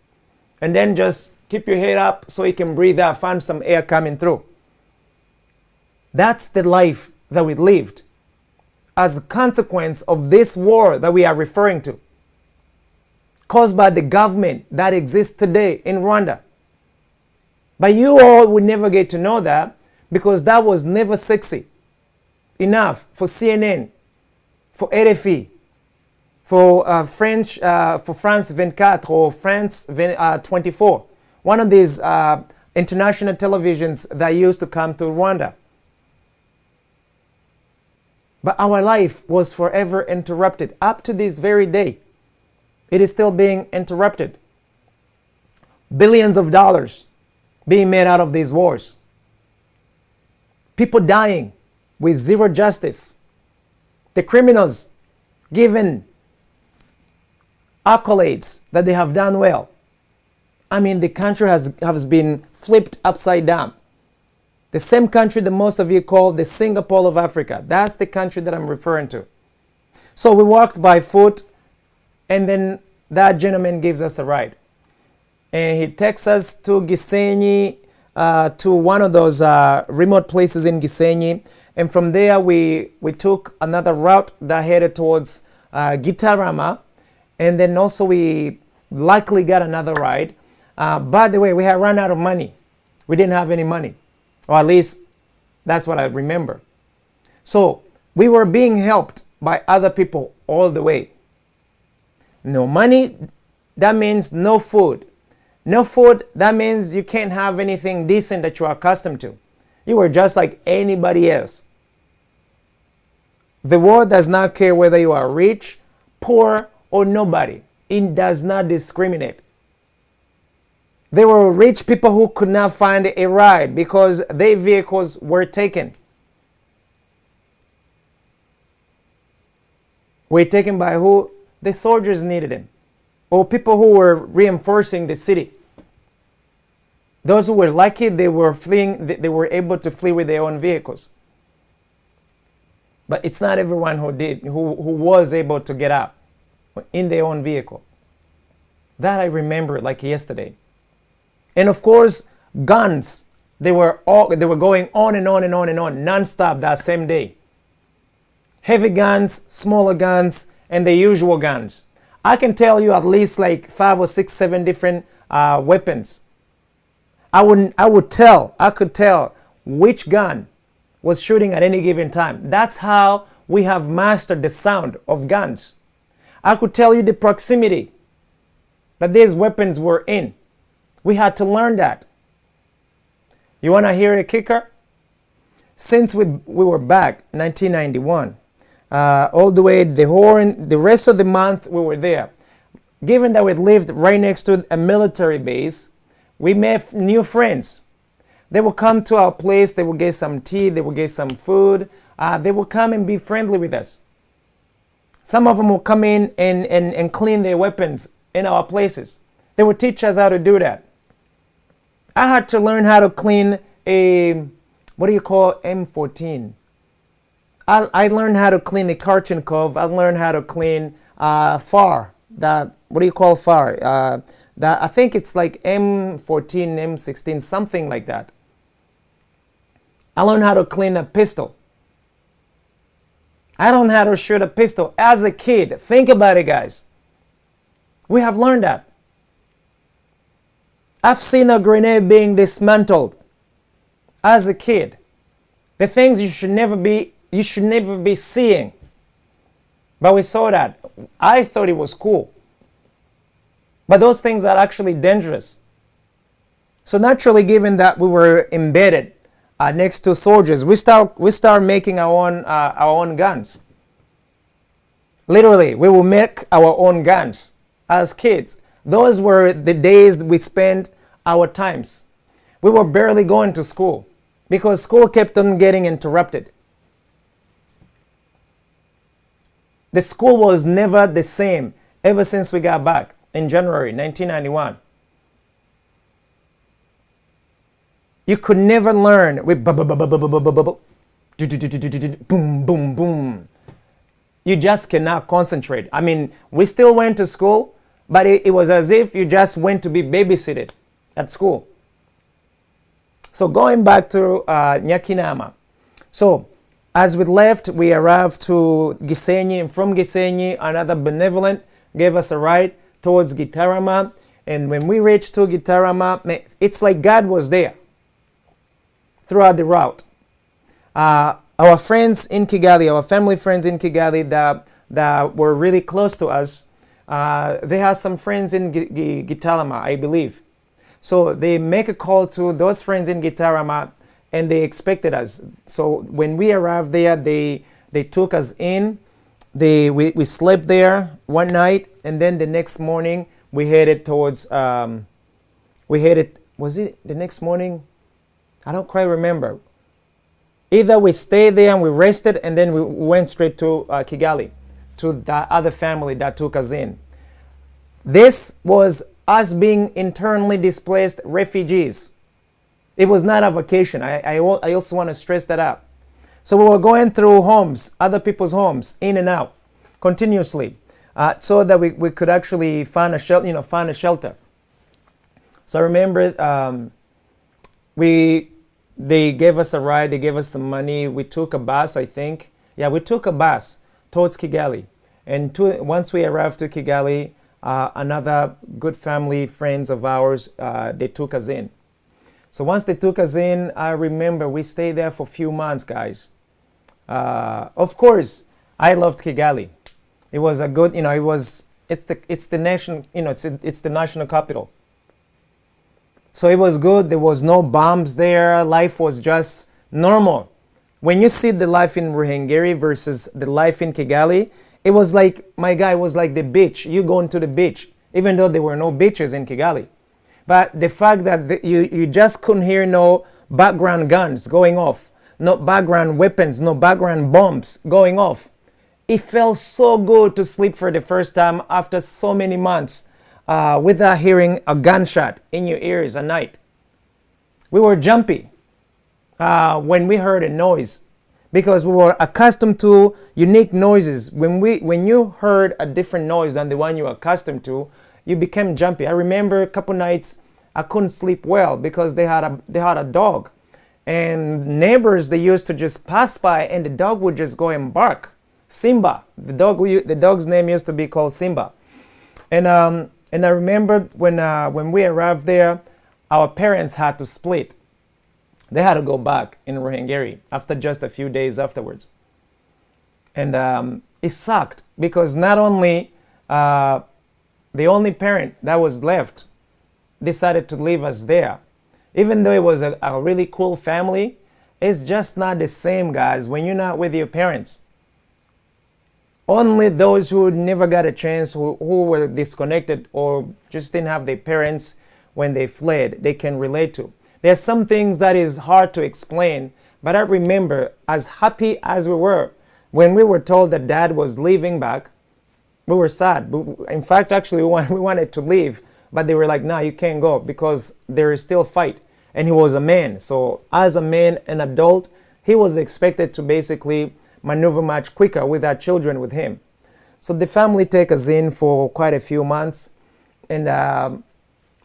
[SPEAKER 1] and then just keep your head up so you can breathe out, find some air coming through. That's the life that we lived as a consequence of this war that we are referring to. caused by the government that exists today in Rwanda. But you all would never get to know that because that was never sexy enough for CNN, for RFI, for for France 24 or France 24, one of these international televisions that used to come to Rwanda. But our life was forever interrupted. Up to this very day, it is still being interrupted. Billions of dollars being made out of these wars. People dying with zero justice. The criminals given accolades that they have done well. I mean, the country has been flipped upside down. The same country that most of you call the Singapore of Africa. That's the country that I'm referring to. So we walked by foot, and then that gentleman gives us a ride. And he takes us to Gisenyi, to one of those remote places in Gisenyi. And from there, we took another route that headed towards Gitarama. And then also we likely got another ride. By the way, we had run out of money. We didn't have any money. Or at least that's what I remember. So we were being helped by other people all the way. No money, that means no food. No food, that means you can't have anything decent that you are accustomed to. You were just like anybody else. The world does not care whether you are rich, poor, or nobody. It does not discriminate. There were rich people who could not find a ride because their vehicles were taken. Were taken by who? The soldiers needed them. Or people who were reinforcing the city. Those who were lucky, they were fleeing, they were able to flee with their own vehicles. But it's not everyone who was able to get out in their own vehicle. That I remember like yesterday. And of course, guns, they were going on and on and on and on, non-stop that same day. Heavy guns, smaller guns, and the usual guns. I can tell you at least like 5 or 6, 7 different weapons. I could tell which gun was shooting at any given time. That's how we have mastered the sound of guns. I could tell you the proximity that these weapons were in. We had to learn that. You want to hear a kicker? Since we were back in 1991, all the way the rest of the month we were there. Given that we lived right next to a military base, we met new friends. They would come to our place, they would get some tea, they would get some food, they would come and be friendly with us. Some of them would come in and clean their weapons in our places. They would teach us how to do that. I had to learn how to clean a, what do you call M14? I learned how to clean a Karchenkov. I learned how to clean FAR. That, what do you call FAR? That I think it's like M14, M16, something like that. I learned how to clean a pistol. I learned how to shoot a pistol as a kid. Think about it, guys. We have learned that. I've seen a grenade being dismantled as a kid. The things you should never be seeing. But we saw that. I thought it was cool. But those things are actually dangerous. So naturally, given that we were embedded next to soldiers, we start making our own guns. Literally, we will make our own guns as kids. Those were the days we spent our times. We were barely going to school because school kept on getting interrupted. The school was never the same ever since we got back in January 1991. You could never learn with boom, boom, boom. You just cannot concentrate. I mean, we still went to school, but it was as if you just went to be babysitted at school. So going back to Nyakinama. So as we left, we arrived to Gisenyi, and from Gisenyi, another benevolent gave us a ride towards Gitarama. And when we reached to Gitarama, man, it's like God was there throughout the route. Our friends in Kigali, our family friends in Kigali that were really close to us, they had some friends in Gitarama, I believe. So they make a call to those friends in Gitarama, and they expected us. So when we arrived there, they took us in. We slept there one night, and then the next morning we headed towards. Was it the next morning? I don't quite remember. Either we stayed there and we rested, and then we went straight to Kigali, to the other family that took us in. This was us being internally displaced refugees. It was not a vacation. I also want to stress that up. So we were going through homes, other people's homes, in and out, continuously, so that we could actually find a shelter. So I remember they gave us a ride. They gave us some money. We took a bus, I think. Yeah, we took a bus towards Kigali. And once we arrived to Kigali, another good family friends of ours, they took us in. So once they took us in, I remember we stayed there for a few months, guys. Of course, I loved Kigali. It was a good, it's the nation, it's the national capital. So it was good. There was no bombs there. Life was just normal. When you see the life in Ruhengeri versus the life in Kigali, it was like, my guy, was like the beach. You going to the beach, even though there were no beaches in Kigali. But the fact that you just couldn't hear no background guns going off, no background weapons, no background bombs going off. It felt so good to sleep for the first time after so many months without hearing a gunshot in your ears at night. We were jumpy when we heard a noise, because we were accustomed to unique noises. When you heard a different noise than the one you were accustomed to, you became jumpy. I remember a couple nights I couldn't sleep well because they had a dog, and neighbors, they used to just pass by and the dog would just go and bark. Simba, the dog's name used to be called Simba, and I remember when we arrived there, our parents had to split. They had to go back in Ruhengeri after just a few days afterwards. And it sucked because not only the only parent that was left decided to leave us there. Even though it was a really cool family, it's just not the same, guys, when you're not with your parents. Only those who never got a chance, who were disconnected or just didn't have their parents when they fled, they can relate to. There are some things that is hard to explain, but I remember, as happy as we were when we were told that Dad was leaving back, we were sad. In fact, actually, we wanted to leave, but they were like, "No, you can't go because there is still fight." And he was a man, so as a man, an adult, he was expected to basically maneuver much quicker with our children with him. So the family took us in for quite a few months, and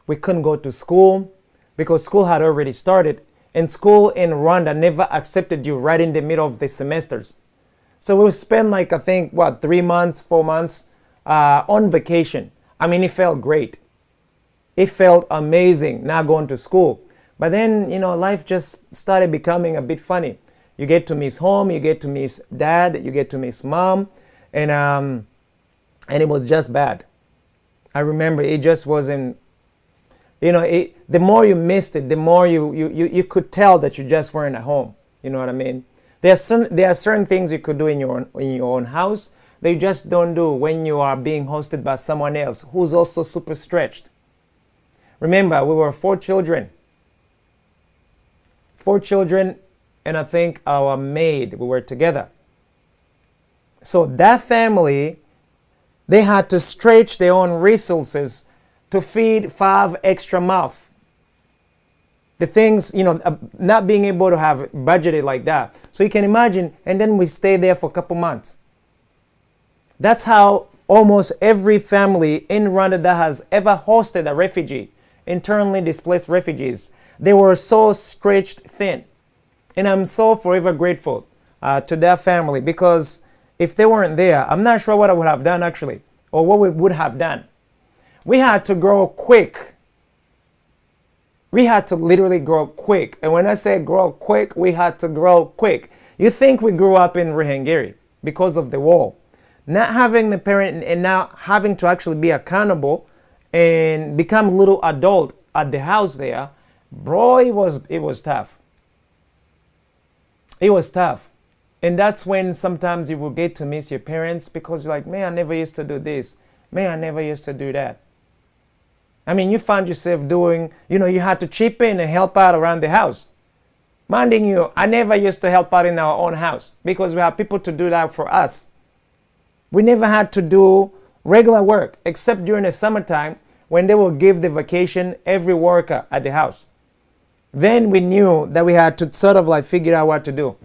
[SPEAKER 1] we couldn't go to school because school had already started, and school in Rwanda never accepted you right in the middle of the semesters. So we spent 3 months, 4 months on vacation. I mean, it felt great. It felt amazing not going to school. But then, life just started becoming a bit funny. You get to miss home, you get to miss Dad, you get to miss Mom, and it was just bad. I remember it just wasn't, the more you missed it, the more you could tell that you just weren't at home. You know what I mean? There are certain things you could do in your own house that you just don't do when you are being hosted by someone else who's also super stretched. Remember, we were 4 children. 4 children, and I think our maid, we were together. So that family, they had to stretch their own resources to feed 5 extra mouths. The things, not being able to have budgeted like that. So you can imagine, and then we stayed there for a couple months. That's how almost every family in Rwanda that has ever hosted a refugee, internally displaced refugees, they were so stretched thin. And I'm so forever grateful to that family, because if they weren't there, I'm not sure what I would have done actually, or what we would have done. We had to grow quick. We had to literally grow quick. And when I say grow quick, we had to grow quick. You think we grew up in Ruhengeri because of the war. Not having the parent and now having to actually be accountable and become a little adult at the house there, bro, it was tough. It was tough. And that's when sometimes you will get to miss your parents because you're like, man, I never used to do this. Man, I never used to do that. I mean, you found yourself doing, you had to chip in and help out around the house. Minding you, I never used to help out in our own house because we have people to do that for us. We never had to do regular work except during the summertime when they will give the vacation every worker at the house. Then we knew that we had to sort of like figure out what to do.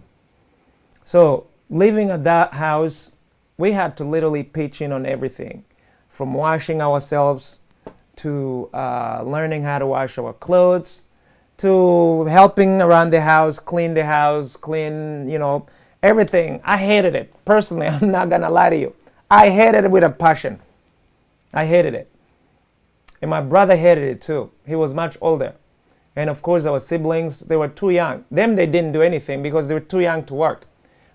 [SPEAKER 1] So living at that house, we had to literally pitch in on everything, from washing ourselves to learning how to wash our clothes, to helping around the house, clean, everything. I hated it. Personally, I'm not going to lie to you. I hated it with a passion. I hated it. And my brother hated it too. He was much older. And of course, our siblings, they were too young. Them, they didn't do anything because they were too young to work.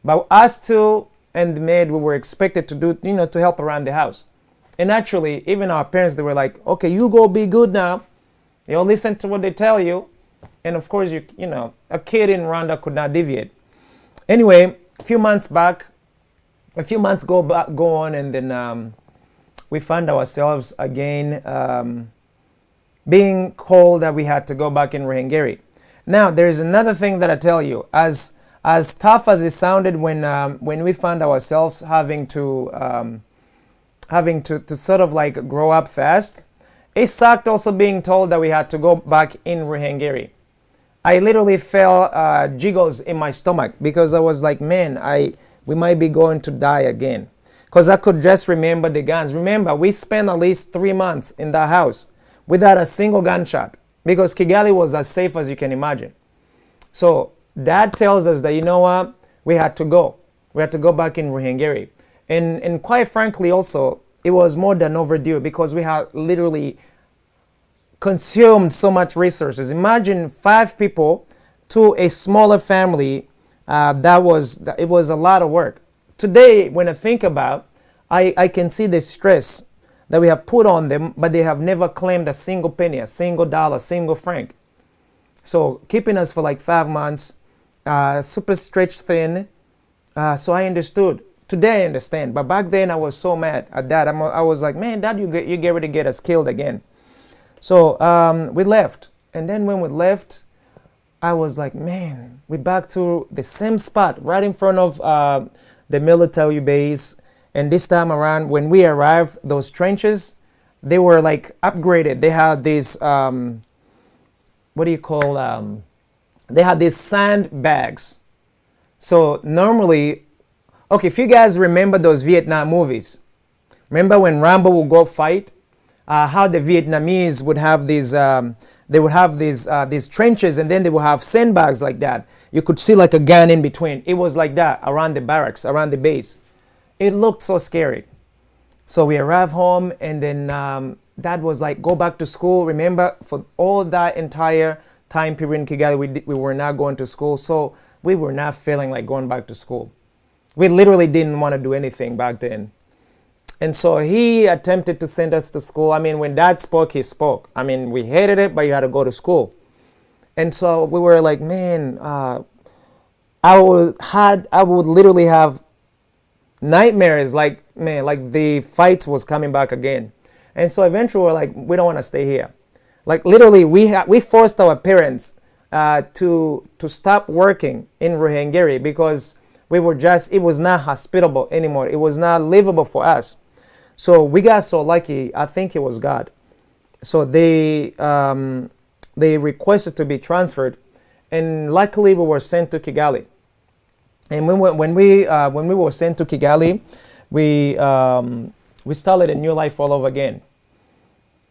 [SPEAKER 1] But us two and the maid, we were expected to do, to help around the house. And actually, even our parents, they were like, okay, you go be good now. You'll listen to what they tell you. And of course, a kid in Rwanda could not deviate. Anyway, a few months go on, and then we found ourselves again being called that we had to go back in Ruhengeri. Now, there's another thing that I tell you. As tough as it sounded when we found ourselves having to sort of like grow up fast, it sucked also being told that we had to go back in Ruhengeri. I literally felt jiggles in my stomach because I was like, man, we might be going to die again. Because I could just remember the guns. Remember, we spent at least 3 months in that house without a single gunshot because Kigali was as safe as you can imagine. So that tells us that, you know what, we had to go. We had to go back in Ruhengeri. And quite frankly also, it was more than overdue because we had literally consumed so much resources. Imagine 5 people to a smaller family. It was a lot of work. Today, when I think about, I can see the stress that we have put on them, but they have never claimed a single penny, a single dollar, a single franc. So keeping us for like 5 months, super stretched thin. So I understood. Today I understand, but back then I was so mad at that. I was like, man, Dad, you get ready to get us killed again. So we left, and then when we left, I was like, man, we're back to the same spot right in front of the military base. And this time around, when we arrived, those trenches, they were like upgraded. They had these, they had these sandbags. So normally, okay, if you guys remember those Vietnam movies, remember when Rambo would go fight? How the Vietnamese would have these, these trenches, and then they would have sandbags like that. You could see like a gun in between. It was like that around the barracks, around the base. It looked so scary. So we arrived home, and then Dad was like, go back to school. Remember, for all that entire time period in Kigali, we were not going to school. So we were not feeling like going back to school. We literally didn't want to do anything back then. And so he attempted to send us to school. I mean, when Dad spoke, he spoke. I mean, we hated it, but you had to go to school. And so we were like, man, I would literally have nightmares, like, man, like the fights was coming back again. And so eventually we're like, we don't want to stay here. Like literally, we forced our parents to stop working in Ruhengeri because it was not hospitable anymore. It was not livable for us. So we got so lucky. I think it was God. So they requested to be transferred, and luckily we were sent to Kigali. And when we were sent to Kigali, we started a new life all over again.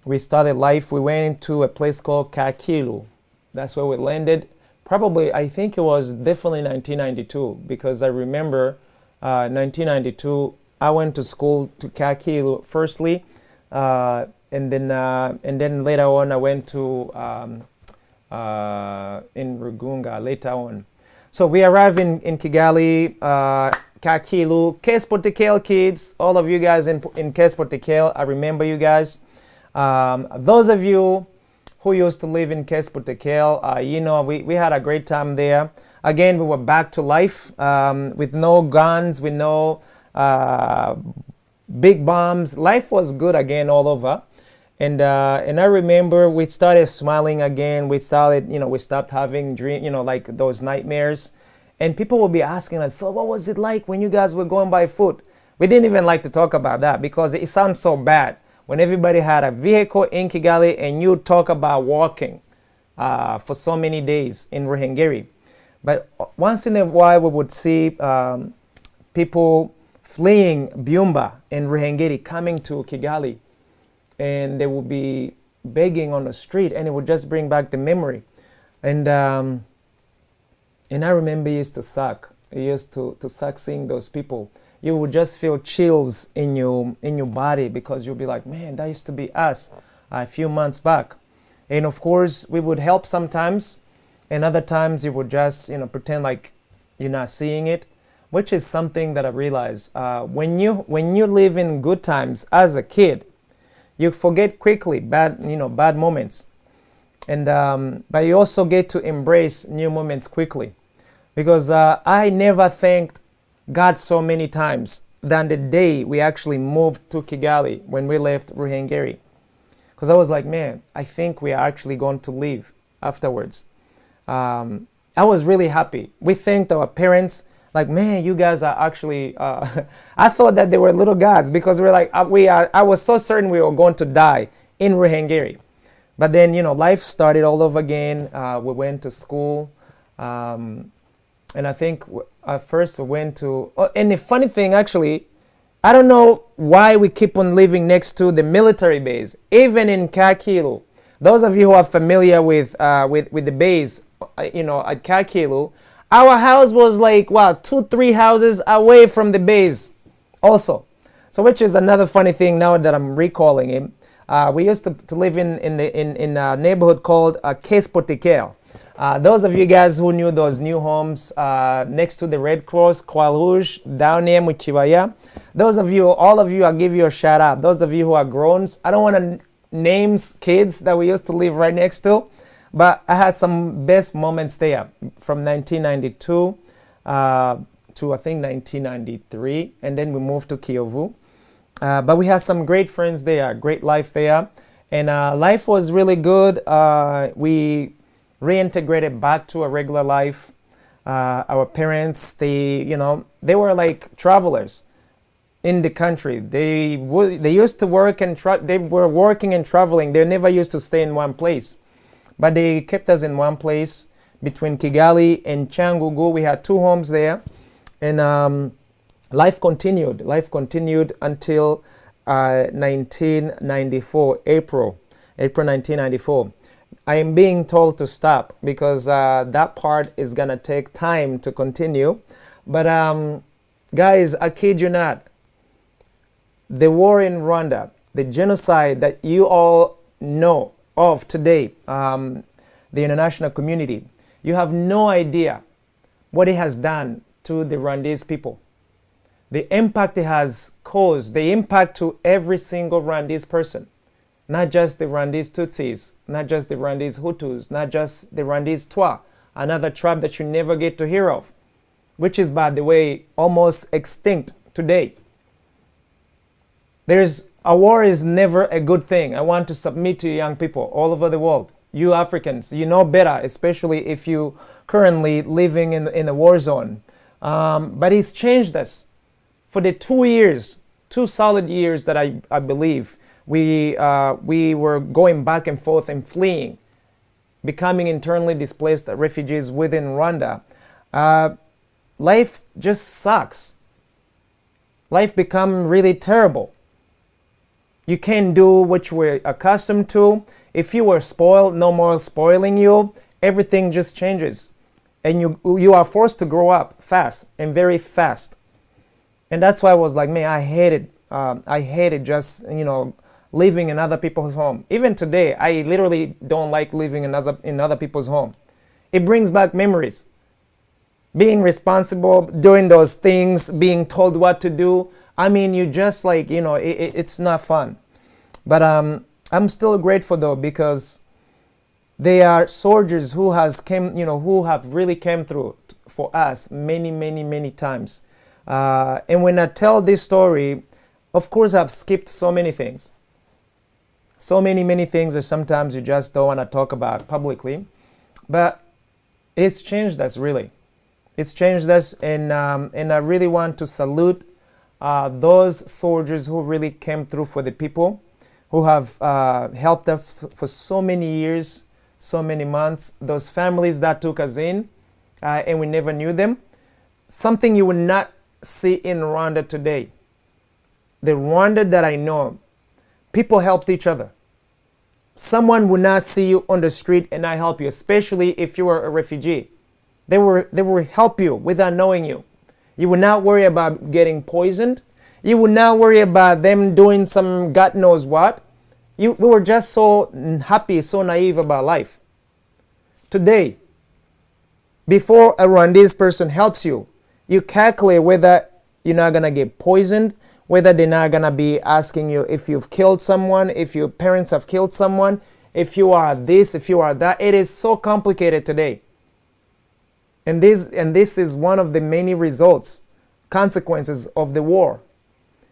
[SPEAKER 1] We started life. We went to a place called Kakilu. That's where we landed. Probably, I think it was definitely 1992, because I remember 1992, I went to school to Kakilu firstly, and and then later on I went to in Rugunga later on. So we arrived in Kigali, Kakilu, Kespotekel kids, all of you guys in Kespotekel, I remember you guys. Those of you who used to live in Kespotekel, you know, we had a great time there. Again, we were back to life with no guns, with no big bombs. Life was good again all over. And I remember we started smiling again. We started, you know, we stopped having like those nightmares. And people would be asking us, so what was it like when you guys were going by foot? We didn't even like to talk about that because it sounds so bad when everybody had a vehicle in Kigali and you talk about walking for so many days in Ruhengeri. But once in a while we would see people fleeing Byumba and Ruhengeri coming to Kigali, and they would be begging on the street, and it would just bring back the memory. And I remember it used to suck. It used to suck seeing those people. You would just feel chills in your body because you'll be like, man, that used to be us a few months back. And of course, we would help sometimes, and other times you would just, you know, pretend like you're not seeing it, which is something that I realized. When you live in good times as a kid, you forget quickly bad moments, and but you also get to embrace new moments quickly, because I never thanked God so many times than the day we actually moved to Kigali when we left Ruhengeri, because I was like, man, I think we are actually going to leave afterwards. I was really happy. We thanked our parents. Like, man, you guys are actually, I thought that they were little gods because we're like, I was so certain we were going to die in Ruhengeri. But then, you know, life started all over again. We went to school. And I think first we went to, and the funny thing, actually, I don't know why we keep on living next to the military base, even in Kakilu. Those of you who are familiar with the base, you know, at Kakilu, our house was like, wow, 2-3 houses away from the base also. So which is another funny thing now that I'm recalling it. We used to live in a neighborhood called Kespotekel. Those of you guys who knew those new homes next to the Red Cross, Croix Rouge, down near Muchibaya. Those of you, all of you, I'll give you a shout out. Those of you who are grown, I don't want to name kids that we used to live right next to. But I had some best moments there from 1992 to I think 1993, and then we moved to Kiyovu. But we had some great friends there, great life there, and life was really good. We reintegrated back to a regular life. Our parents, they were like travelers in the country. They used to work and they were working and traveling. They never used to stay in one place. But they kept us in one place between Kigali and Cyangugu. We had 2 homes there. And life continued. Life continued until 1994, April 1994. I am being told to stop because that part is going to take time to continue. But guys, I kid you not. The war in Rwanda, the genocide that you all know of today, the international community, you have no idea what it has done to the Rwandese people. The impact it has caused, the impact to every single Rwandese person, not just the Rwandese Tutsis, not just the Rwandese Hutus, not just the Rwandese Twa, another tribe that you never get to hear of, which is, by the way, almost extinct today. A war is never a good thing. I want to submit to you young people all over the world. You Africans, you know better, especially if you currently living in a war zone. But it's changed us. For the 2 solid years that I believe we were going back and forth and fleeing, becoming internally displaced refugees within Rwanda. Life just sucks. Life become really terrible. You can't do what you were accustomed to. If you were spoiled, no more spoiling you. Everything just changes. And you are forced to grow up fast and very fast. And that's why I was like, man, I hated just, living in other people's home. Even today, I literally don't like living in other people's home. It brings back memories. Being responsible, doing those things, being told what to do. I mean, you just like, it's not fun. But I'm still grateful though, because they are soldiers who have really came through for us many, many, many times. And when I tell this story, of course, I've skipped so many things. So many, many things that sometimes you just don't want to talk about publicly. But it's changed us, really. It's changed us, and I really want to salute those soldiers who really came through for the people, who have helped us for so many years, so many months. Those families that took us in, and we never knew them. Something you will not see in Rwanda today. The Rwanda that I know, people helped each other. Someone will not see you on the street and not help you, especially if you are a refugee. They will help you without knowing you. You will not worry about getting poisoned. You will not worry about them doing some God knows what. We were just so happy, so naive about life. Today, before a Rwandese person helps you, you calculate whether you're not going to get poisoned, whether they're not going to be asking you if you've killed someone, if your parents have killed someone, if you are this, if you are that. It is so complicated today. And this is one of the many consequences of the war.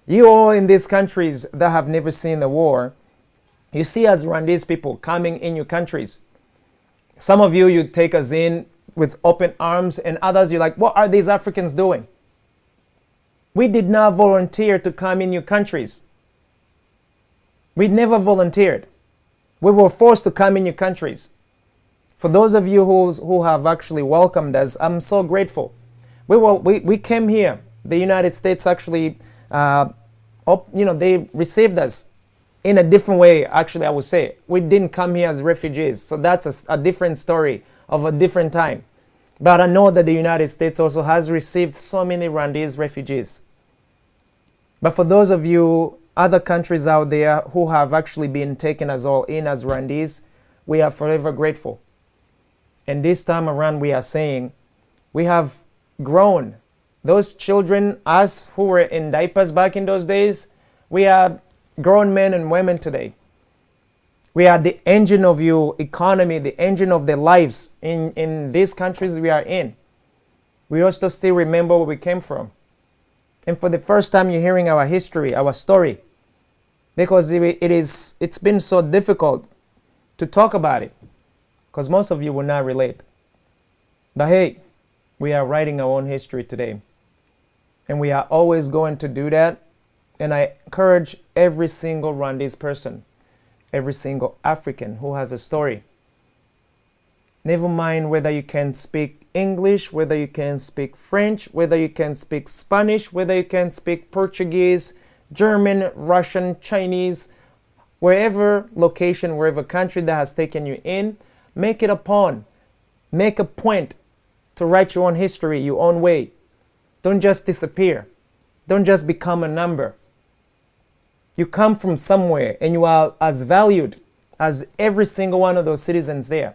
[SPEAKER 1] You all in these countries that have never seen the war, you see as Rwandese people coming in your countries. Some of you take us in with open arms, and others you're like, what are these Africans doing? We did not volunteer to come in your countries. We never volunteered. We were forced to come in your countries. For those of you who have actually welcomed us, I'm so grateful. We came here. The United States actually, they received us in a different way, actually, I would say. We didn't come here as refugees. So that's a different story of a different time. But I know that the United States also has received so many Rwandese refugees. But for those of you, other countries out there who have actually been taken us all in as Rwandese, we are forever grateful. And this time around, we are saying we have grown. Those children, us who were in diapers back in those days, we are grown men and women today. We are the engine of your economy, the engine of their lives in these countries we are in. We also still remember where we came from. And for the first time, you're hearing our history, our story, because it's been so difficult to talk about it, because most of you will not relate. But hey, we are writing our own history today. And we are always going to do that. And I encourage every single Rwandese person, every single African who has a story. Never mind whether you can speak English, whether you can speak French, whether you can speak Spanish, whether you can speak Portuguese, German, Russian, Chinese, wherever location, wherever country that has taken you in, make it a point to write your own history, your own way. Don't just disappear. Don't just become a number. You come from somewhere and you are as valued as every single one of those citizens there.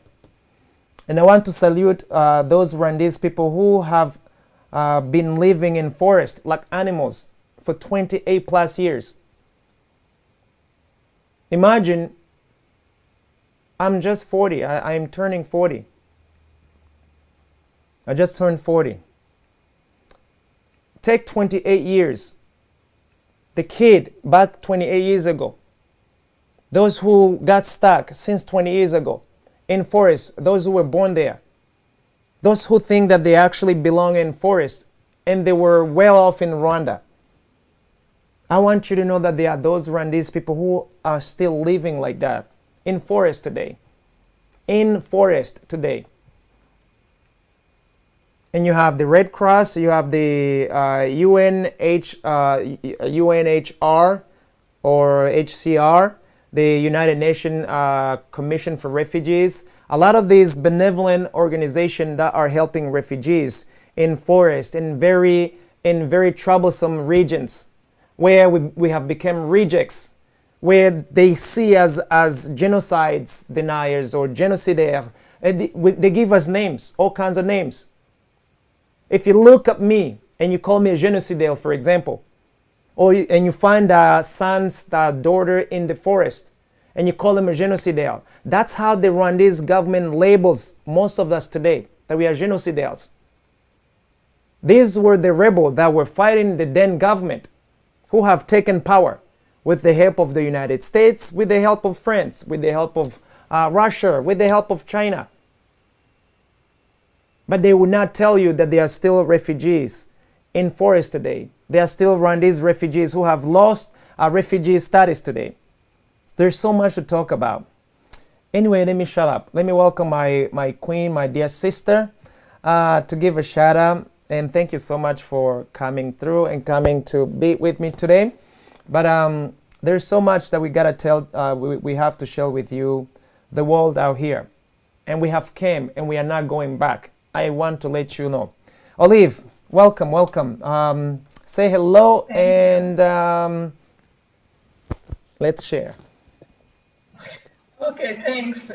[SPEAKER 1] And I want to salute those Rwandese people who have been living in forest like animals for 28 plus years. Imagine, I'm just 40. I'm turning 40. I just turned 40. Take 28 years. The kid back 28 years ago. Those who got stuck since 20 years ago in forests, those who were born there. Those who think that they actually belong in forests and they were well off in Rwanda. I want you to know that there are those Rwandese people who are still living like that in forest today. In forest today. And you have the Red Cross, you have the UNHR or HCR, the United Nations Commission for Refugees. A lot of these benevolent organizations that are helping refugees in forest, in very troublesome regions where we have become rejects. where they see as genocides deniers or genocidaires. And they give us names, all kinds of names. If you look at me and you call me a genocidaire, for example, and you find a son's daughter in the forest and you call him a genocidaire, that's how the Rwandese government labels most of us today, that we are genocidaires. These were the rebels that were fighting the then government, who have taken power with the help of the United States, with the help of France, with the help of Russia, with the help of China. But they will not tell you that they are still refugees in forest today. They are still Rwandese refugees who have lost refugee status today. There's so much to talk about. Anyway, let me shut up. Let me welcome my queen, my dear sister, to give a shout out. And thank you so much for coming through and coming to be with me today. But there's so much that we gotta tell, we have to share with you, the world out here. And we have came and we are not going back. I want to let you know. Olive, welcome, welcome. Say hello and let's share.
[SPEAKER 2] Okay, thanks.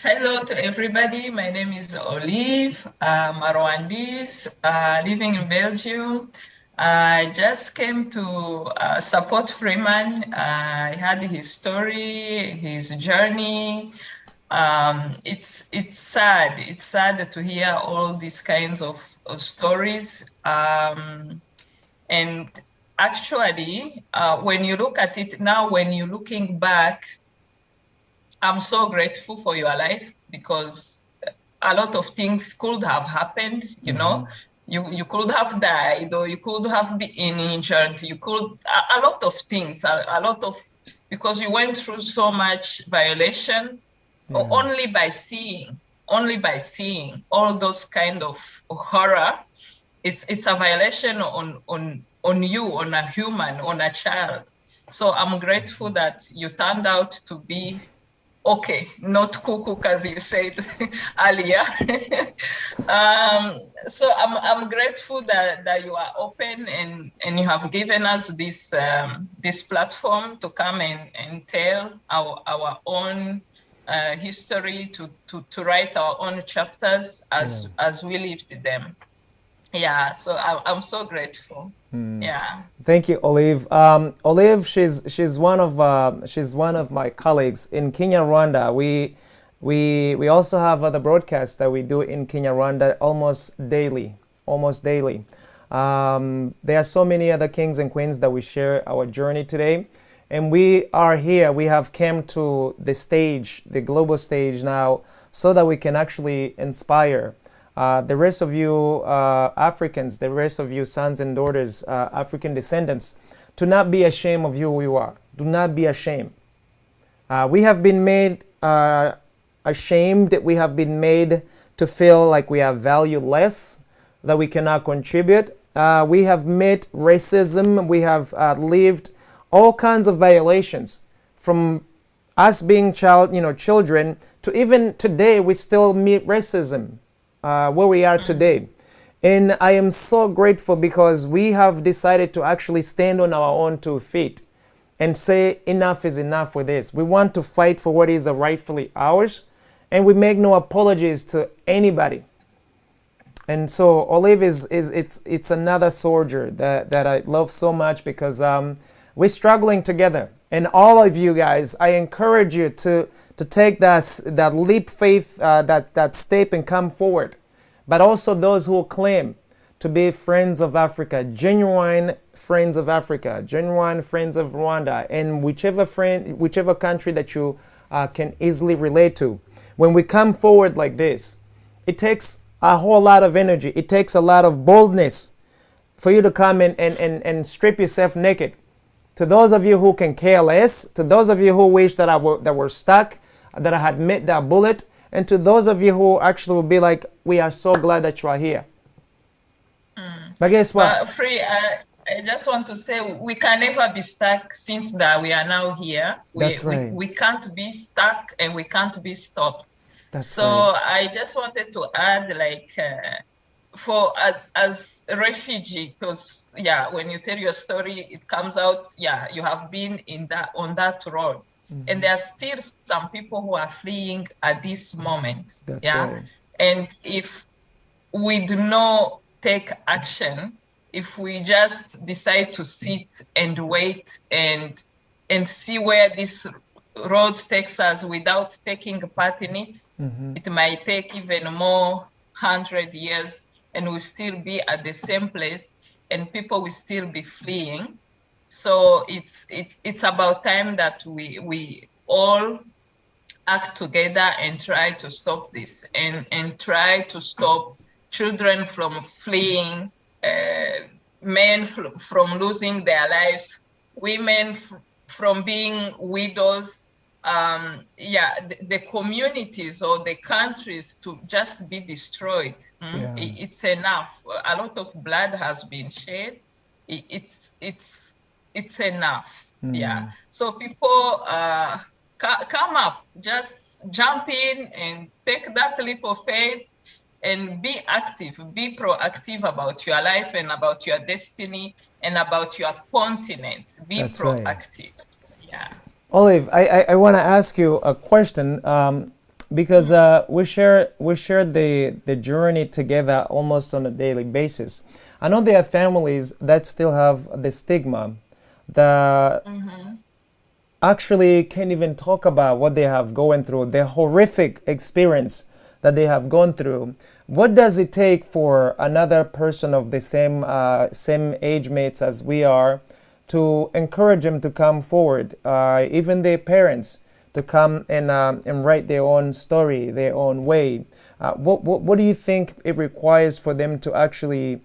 [SPEAKER 2] Hello to everybody. My name is Olive. I'm a Rwandese living in Belgium. I just came to support Freeman. I heard his story, his journey. It's sad. It's sad to hear all these kinds of stories. And actually, when you look at it now, when you're looking back, I'm so grateful for your life, because a lot of things could have happened, you know. You could have died, or you could have been injured. You could, a lot of things, a lot of, because you went through so much violation, or only by seeing all those kind of horror. It's a violation on you, on a human, on a child. So I'm grateful that you turned out to be okay, not cuckoo, as you said earlier. So I'm grateful that you are open and you have given us this this platform to come and tell our own history, to write our own chapters as we lived them. Yeah, so I'm so grateful. Yeah.
[SPEAKER 1] Thank you, Olive. Olive, she's one of my colleagues in Kenya, Rwanda. We also have other broadcasts that we do in Kenya, Rwanda almost daily. There are so many other kings and queens that we share our journey today, and we are here. We have come to the stage, the global stage now, so that we can actually inspire the rest of you Africans, the rest of you sons and daughters, African descendants, to not be ashamed of who you are. Do not be ashamed. We have been made ashamed. We have been made to feel like we are valueless, that we cannot contribute. We have met racism. We have lived all kinds of violations, from us being children, to even today we still meet racism. Where we are today. And I am so grateful, because we have decided to actually stand on our own 2 feet and say enough is enough with this. We want to fight for what is rightfully ours, and we make no apologies to anybody. And so Olive it's another soldier that I love so much, because we're struggling together. And all of you guys, I encourage you to take that leap faith, that step, and come forward. But also those who claim to be friends of Africa, genuine friends of Africa, genuine friends of Rwanda, and whichever country that you can easily relate to. When we come forward like this, it takes a whole lot of energy. It takes a lot of boldness for you to come and strip yourself naked. To those of you who can care less, to those of you who wish that were stuck, that I had met that bullet, and to those of you who actually will be like, we are so glad that you are here. But guess what?
[SPEAKER 2] I just want to say, we can never be stuck, since that we are now here.
[SPEAKER 1] That's right.
[SPEAKER 2] We can't be stuck, and we can't be stopped.
[SPEAKER 1] That's
[SPEAKER 2] so
[SPEAKER 1] right.
[SPEAKER 2] I just wanted to add, like, for as a refugee, because when you tell your story, it comes out, you have been on that road. And there are still some people who are fleeing at this moment.
[SPEAKER 1] That's right.
[SPEAKER 2] And if we do not take action, if we just decide to sit and wait and see where this road takes us without taking part in it, it might take even more 100 years, and we'll still be at the same place, and people will still be fleeing. So it's about time that we all act together and try to stop this, and try to stop children from fleeing, men from losing their lives, women from being widows, the communities or the countries to just be destroyed. It's enough. A lot of blood has been shed. It's enough. So people come up, just jump in and take that leap of faith and be active, be proactive about your life and about your destiny and about your continent. Be
[SPEAKER 1] That's
[SPEAKER 2] proactive.
[SPEAKER 1] Right. Olive, I want to ask you a question, because we share the journey together almost on a daily basis. I know there are families that still have the stigma, that actually can't even talk about what they have going through, the horrific experience that they have gone through. What does it take for another person of the same age mates as we are to encourage them to come forward, even their parents, to come and write their own story, their own way? What do you think it requires for them to actually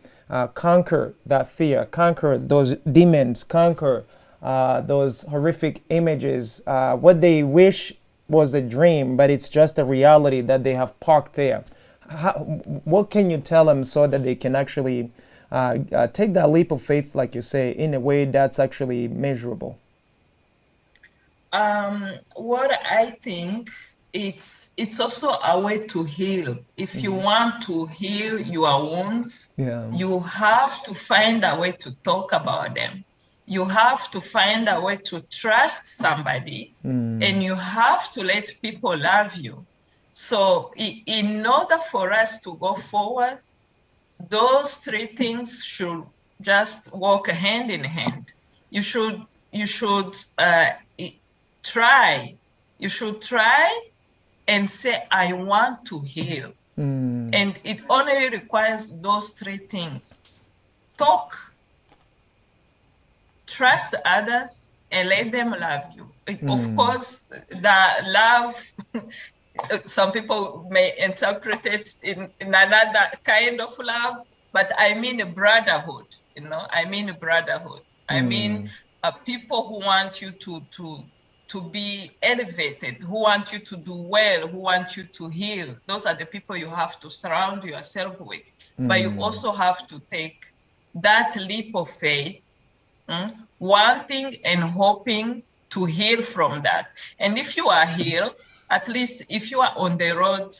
[SPEAKER 1] conquer that fear, conquer those demons, conquer those horrific images, what they wish was a dream, but it's just a reality that they have parked there? What can you tell them so that they can actually take that leap of faith, like you say, in a way that's actually measurable?
[SPEAKER 2] What I think, it's also a way to heal. If you want to heal your wounds, you have to find a way to talk about them. You have to find a way to trust somebody, and you have to let people love you. So in order for us to go forward, those three things should just walk hand in hand. You should try. You should try and say, I want to heal. And it only requires those three things: talk, trust others, and let them love you. Of course, the love, some people may interpret it in another kind of love, but I mean a brotherhood. I mean a brotherhood. I mean people who want you to be elevated, who want you to do well, who want you to heal. Those are the people you have to surround yourself with. But you also have to take that leap of faith, wanting and hoping to heal from that. And if you are healed, at least if you are on the road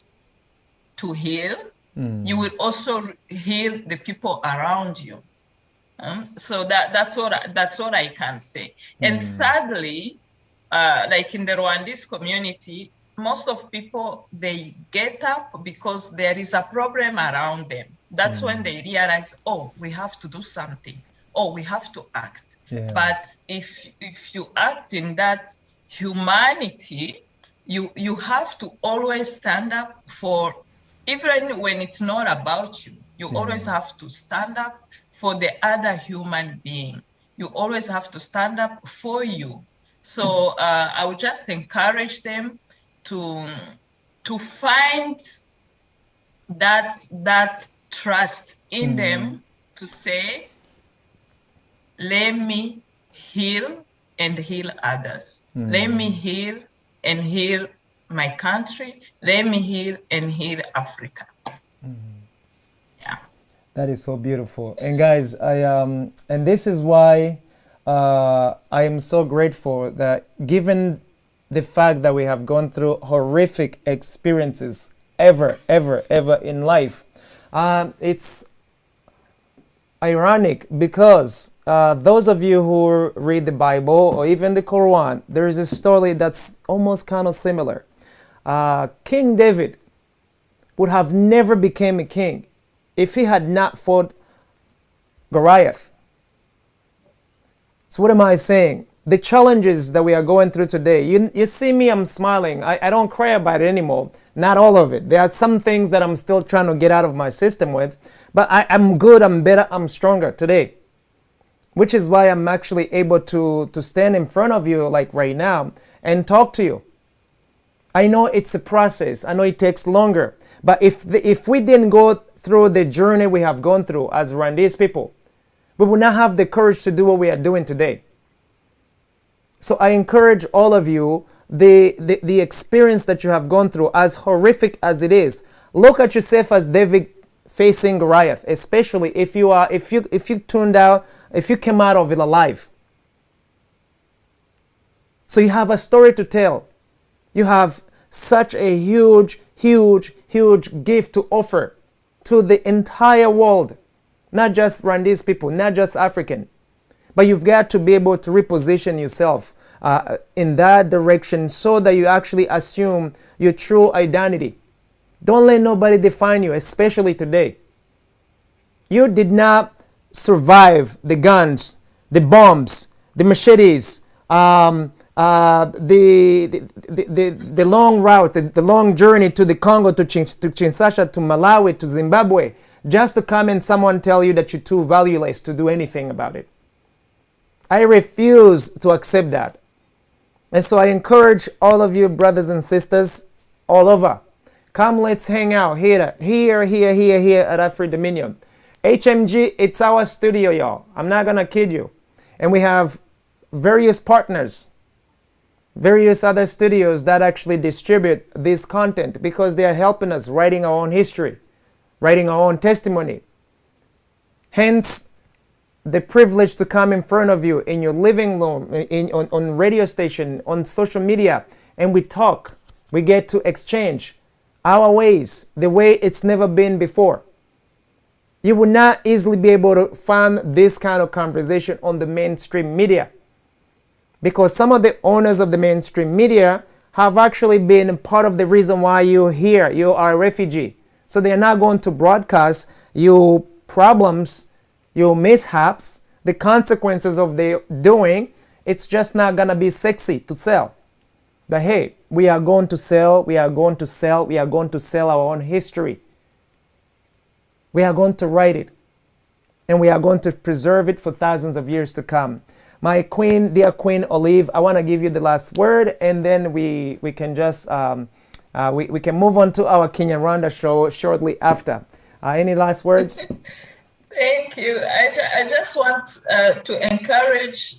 [SPEAKER 2] to heal, you will also heal the people around you. So that's what I can say. And sadly, like in the Rwandese community, most of people, they get up because there is a problem around them. That's when they realize, oh, we have to do something. Oh, we have to act. But if you act in that humanity, you have to always stand up for, even when it's not about you, you always have to stand up for the other human being. You always have to stand up for you. So I would just encourage them to find that trust in them, to say, let me heal and heal others. Let me heal and heal my country. Let me heal and heal Africa. Yeah.
[SPEAKER 1] That is so beautiful. And guys, and this is why I am so grateful that, given the fact that we have gone through horrific experiences ever in life, It's ironic because those of you who read the Bible or even the Quran, there is a story that's almost kind of similar. King David would have never become a king if he had not fought Goliath. So what am I saying? The challenges that we are going through today, you see me, I'm smiling. I don't cry about it anymore. Not all of it. There are some things that I'm still trying to get out of my system with, but I'm good, I'm better, I'm stronger today. Which is why I'm actually able to stand in front of you like right now and talk to you. I know it's a process. I know it takes longer. But if we didn't go through the journey we have gone through as Rwandese people, we would not have the courage to do what we are doing today. So I encourage all of you, the experience that you have gone through, as horrific as it is, look at yourself as David facing Goliath, especially if you came out of it alive. So you have a story to tell. You have such a huge gift to offer to the entire world, not just Rwandese people, not just African. But you've got to be able to reposition yourself in that direction so that you actually assume your true identity. Don't let nobody define you, especially today. You did not survive the guns, the bombs, the machetes, the long route, the long journey to the Congo, to Kinshasa, to Malawi, to Zimbabwe, just to come and someone tell you that you're too valueless to do anything about it. I refuse to accept that. And so I encourage all of you brothers and sisters all over, come, let's hang out here at Afri-Dominion. HMG, it's our studio, y'all. I'm not gonna kid you. And we have various partners, various other studios that actually distribute this content because they are helping us writing our own history, writing our own testimony. Hence, the privilege to come in front of you in your living room, on radio station, on social media, and we talk. We get to exchange our ways, the way it's never been before. You will not easily be able to find this kind of conversation on the mainstream media, because some of the owners of the mainstream media have actually been part of the reason why you're here. You are a refugee. So they are not going to broadcast your problems, your mishaps, the consequences of their doing. It's just not going to be sexy to sell. But hey, we are going to sell, we are going to sell, we are going to sell our own history. We are going to write it. And we are going to preserve it for thousands of years to come. My queen, dear Queen Olive, I want to give you the last word, and then we can just we can move on to our Kenya Rwanda show shortly after. Any last words?
[SPEAKER 2] Thank you. I just want to encourage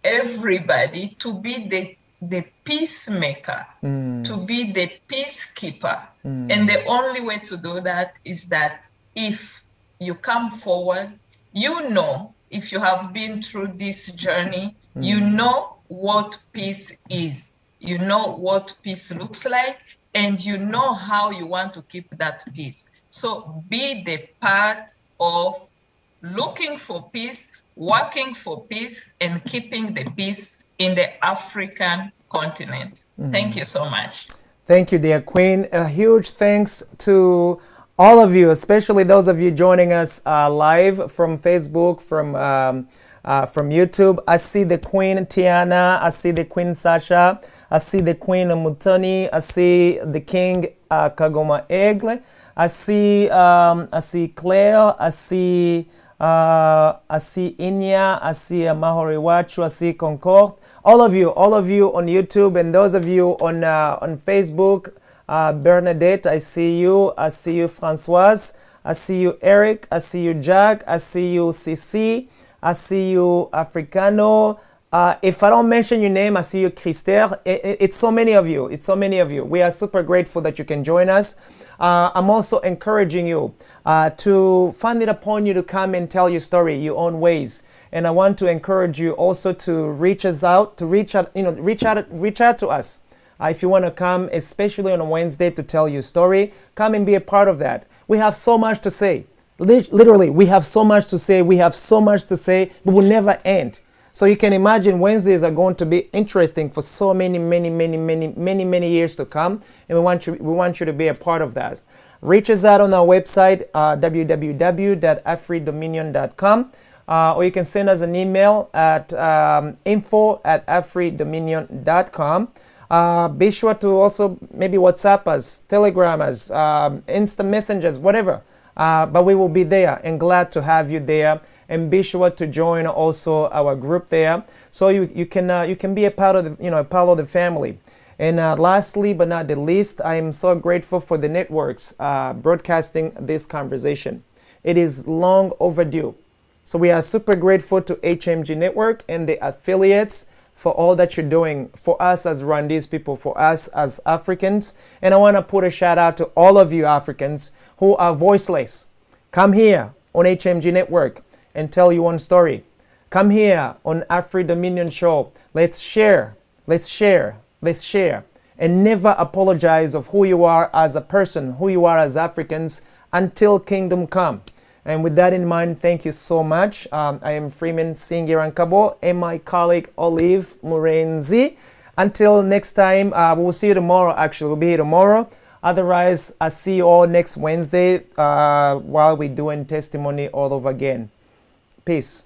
[SPEAKER 2] everybody to be the peacemaker, to be the peacekeeper. And the only way to do that is that if you come forward, you know, if you have been through this journey, you know what peace is. You know what peace looks like, and you know how you want to keep that peace. So be the part of looking for peace, working for peace, and keeping the peace in the African continent. Thank you so much.
[SPEAKER 1] Thank you, dear Queen. A huge thanks to all of you, especially those of you joining us live from Facebook, from YouTube. I see the Queen Tiana, I see the Queen Sasha, I see the Queen Mutoni, I see the King Kagoma Egle, I see Claire, I see Inya, I see Mahoriwachu, I see Concord. All of you on YouTube, and those of you on Facebook. Bernadette, I see you, Francoise, I see you, Eric, I see you, Jack, I see you, Cici, I see you, Africano. If I don't mention your name, I see you, Christelle. It's so many of you. We are super grateful that you can join us. I'm also encouraging you to find it upon you to come and tell your story your own ways. And I want to encourage you also to reach us out, to reach out to us. If you want to come, especially on a Wednesday, to tell your story, come and be a part of that. We have so much to say. Literally, we have so much to say. We have so much to say. It will never end. So you can imagine Wednesdays are going to be interesting for so many years to come. And we want you to be a part of that. Reach us out on our website, www.afridominion.com. Or you can send us an email at info@afridominion.com. Be sure to also maybe WhatsApp us, Telegram us, Insta Messengers, whatever. But we will be there and glad to have you there. And be sure to join also our group there, so you can be a part of the family. And lastly but not the least, I am so grateful for the networks broadcasting this conversation. It is long overdue. So we are super grateful to HMG Network and the affiliates for all that you're doing for us as Rwandese people, for us as Africans. And I want to put a shout out to all of you Africans who are voiceless. Come here on HMG Network and tell your own story. Come here on Afri Dominion Show. Let's share. And never apologize of who you are as a person, who you are as Africans, until kingdom come. And with that in mind, thank you so much. I am Freeman Singirankabo and my colleague Olive Murenzi. Until next time, we'll see you tomorrow. Actually, we'll be here tomorrow. Otherwise, I'll see you all next Wednesday while we're doing testimony all over again. Peace.